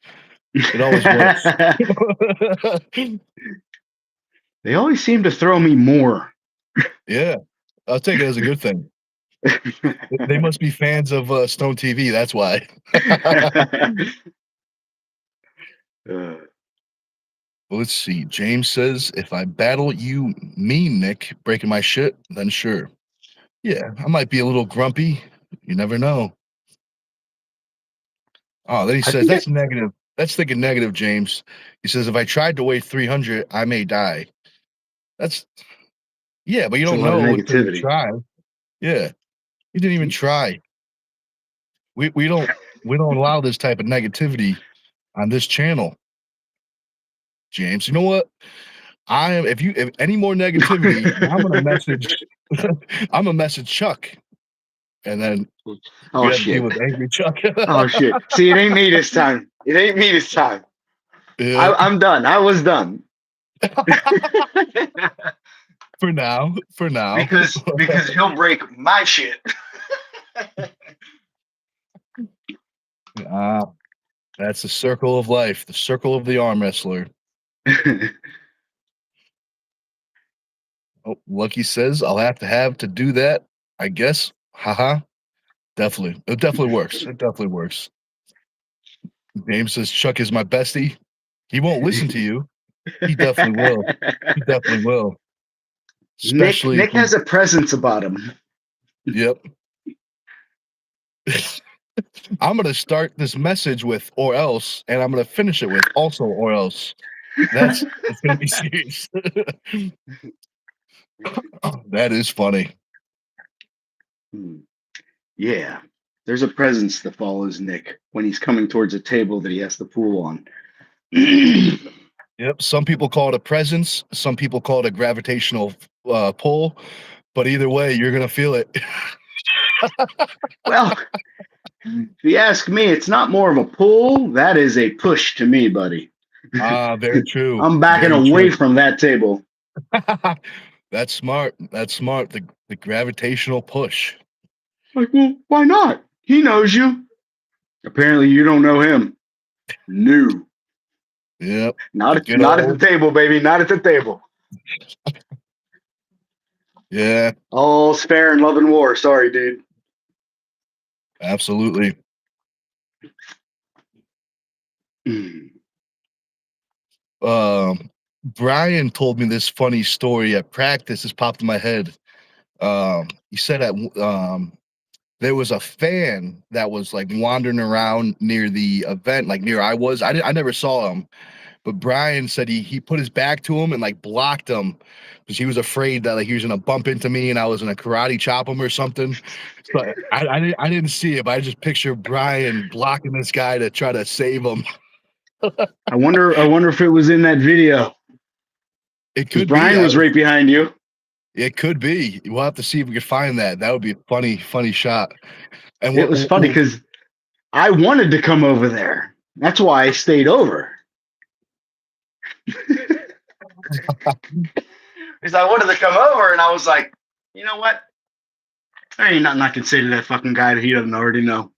It always works. They always seem to throw me more. Yeah. I'll take it as a good thing. They must be fans of STONEtv. That's why. Let's see. James says, if I battle you, Nick, breaking my shit, then sure. Yeah, I might be a little grumpy. You never know. Oh, then he says, that's negative. That's thinking negative, James. He says, if I tried to weigh 300, I may die. Yeah, but you don't know until you try. Yeah. You didn't even try. We don't allow this type of negativity on this channel. James, you know what? If any more negativity, I'm gonna message Chuck. And then you have to deal with angry Chuck. Oh shit. See, it ain't me this time. Yeah. I'm done. I was done. For now. For now. because he'll break my shit. Ah, that's the circle of life. The circle of the arm wrestler. Oh, Lucky says I'll have to do that. I guess. Haha. Definitely. It definitely works. It definitely works. James says Chuck is my bestie. He won't listen to you. He definitely will. He definitely will. Especially Nick when, has a presence about him. yep. I'm gonna start this message with or else, and I'm gonna finish it with also or else. That's gonna be serious. That is funny. Yeah. There's a presence that follows Nick when he's coming towards a table that he has to pull on. Yep. Some people call it a presence. Some people call it a gravitational pull. But either way, you're gonna feel it. Well, if you ask me, it's not more of a pull. That is a push to me, buddy. Ah, very true. I'm backing Very away true. from that table. That's smart. That's smart. The gravitational push. Like, well, why not? He knows you. Apparently, you don't know him. No. Yep. Not The at, good not at the old. table, baby. Not at the table. Yeah, All's fair in love and war. Sorry, dude. absolutely. Brian told me this funny story at practice. This popped in my head. He said that there was a fan that was like wandering around near the event, like near I was. I never saw him, but Brian said he put his back to him and like blocked him because he was afraid that like he was gonna bump into me and I was gonna karate chop him or something. So I didn't see it, but I just picture Brian blocking this guy to try to save him. I wonder if it was in that video. It Because could be. Brian was right behind you. It could be. We'll have to see if we can find that. That would be a funny shot. And It what? was funny because I wanted to come over there. That's why I stayed over. Because I wanted to come over and I was like, you know what? There ain't nothing I can say to that fucking guy that he doesn't already know.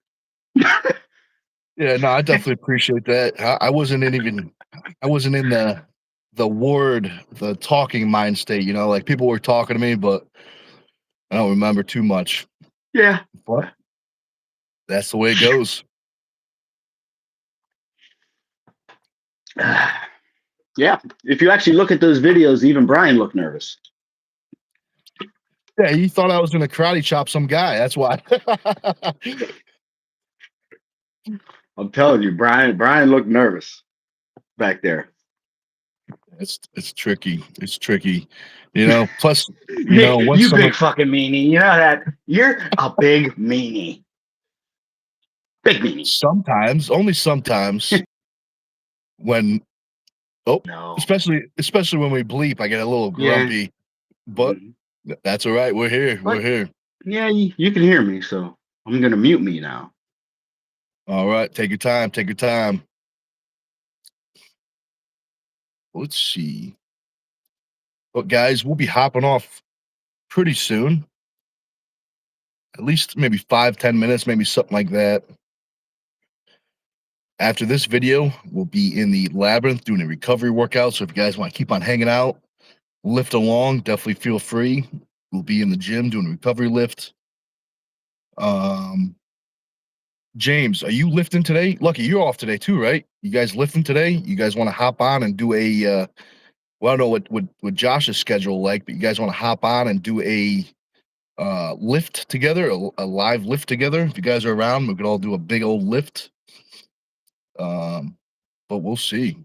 Yeah, no, I definitely appreciate that. I wasn't in the word, the talking mind state. You know, like people were talking to me, but I don't remember too much. Yeah. But that's the way it goes. Yeah. If you actually look at those videos, even Brian looked nervous. Yeah, he thought I was gonna karate chop some guy. That's why. I'm telling you, Brian looked nervous back there. It's tricky. It's tricky. You know. Plus, you know, Nick, once you big someone fucking meanie. You know that? You're a big meanie. Big meanie. sometimes, only sometimes, when oh, No. especially when we bleep, I get a little Yeah. grumpy. But Mhm. that's all right. We're here. We're But here. yeah, you can hear me, so I'm gonna mute me now. All right. Take your time. Take your time. Let's see. But guys, we'll be hopping off pretty soon. At least maybe 5-10 minutes, maybe something like that. After this video, we'll be in the labyrinth doing a recovery workout. So if you guys want to keep on hanging out, lift along, definitely feel free. We'll be in the gym doing a recovery lift. Um, James, are you lifting today? Lucky, you're off today too, right? You guys lifting today? You guys want to hop on and do a well, I don't know what Josh's schedule like, but you guys want to hop on and do a lift together, a live lift together. If you guys are around, we could all do a big old lift. Um, but we'll see.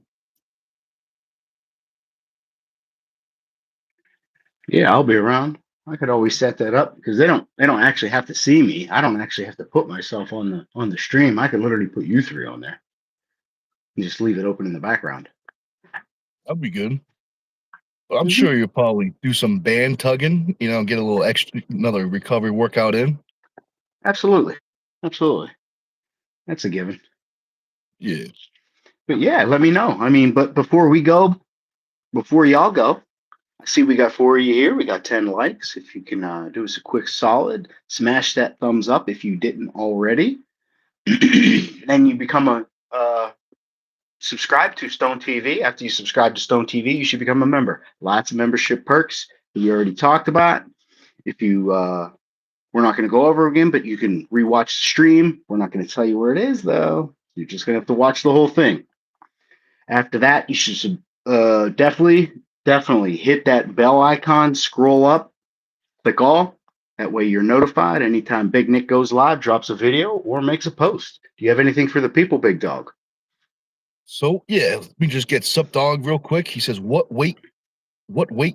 Yeah, I'll be around. I could always set that up because they don't actually have to see me. I don't actually have to put myself on the stream. I could literally put you three on there and just leave it open in the background. That'd be good. But I'm Mhm. sure you'll probably do some band tugging, you know, get a little extra another recovery workout in. Absolutely. Absolutely. That's a given. Yeah. But yeah, let me know. I mean, but before y'all go, I see we got 4 of you here. We got 10 likes. If you can do us a quick solid, smash that thumbs up if you didn't already. Then you become a subscribe to Stone TV. After you subscribe to Stone TV, you should become a member. Lots of membership perks that we already talked about. If you we're not going to go over again, but you can rewatch the stream. We're not going to tell you where it is though. You're just going to have to watch the whole thing. After that, you should definitely hit that bell icon, scroll up, click all. That way you're notified anytime Big Nick goes live, drops a video, or makes a post. Do you have anything for the people, Big Dog? So yeah, let me just get Sup Dog real quick. He says, what weight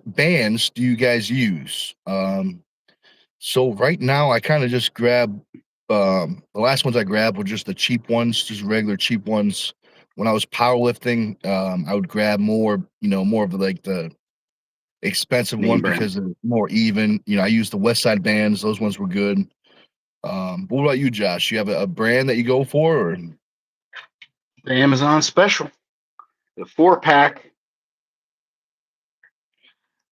bands do you guys use? So right now I kind of just grab the last ones I grabbed were just the cheap ones, just regular cheap ones. When I was powerlifting, I would grab more, more of like the expensive Name one brand. because they're more even. I used the West Side bands; those ones were good. But what about you, Josh? You have a brand that you go for, or The Amazon special. The 4-pack.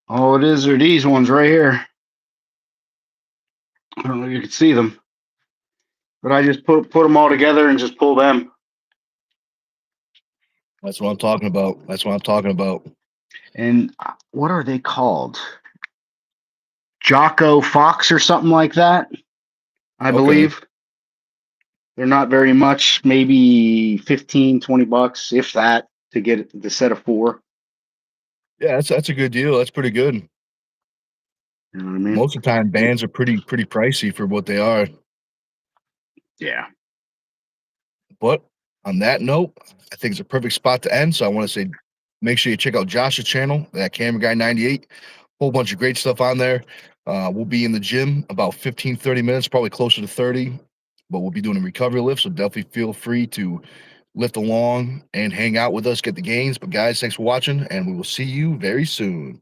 All it is are these ones right here. I don't know if you can see them, but I just put them all together and just pull them. that's what I'm talking about. That's what I'm talking about. And what are they called? Jocko Fox or something like that, I Okay. believe. They're not very much, maybe 15, 20 bucks, if that, to get the set of 4. Yeah, that's a good deal. That's pretty good. You know what I mean? Most of the time, bands are pretty pricey for what they are. Yeah. But on that note, I think it's a perfect spot to end. So I want to say, make sure you check out Josh's channel, that Camera Guy 98. Whole bunch of great stuff on there. We'll be in the gym about 15, 30 minutes, probably closer to 30. But we'll be doing a recovery lift. So definitely feel free to lift along and hang out with us, get the gains. But guys, thanks for watching, and we will see you very soon.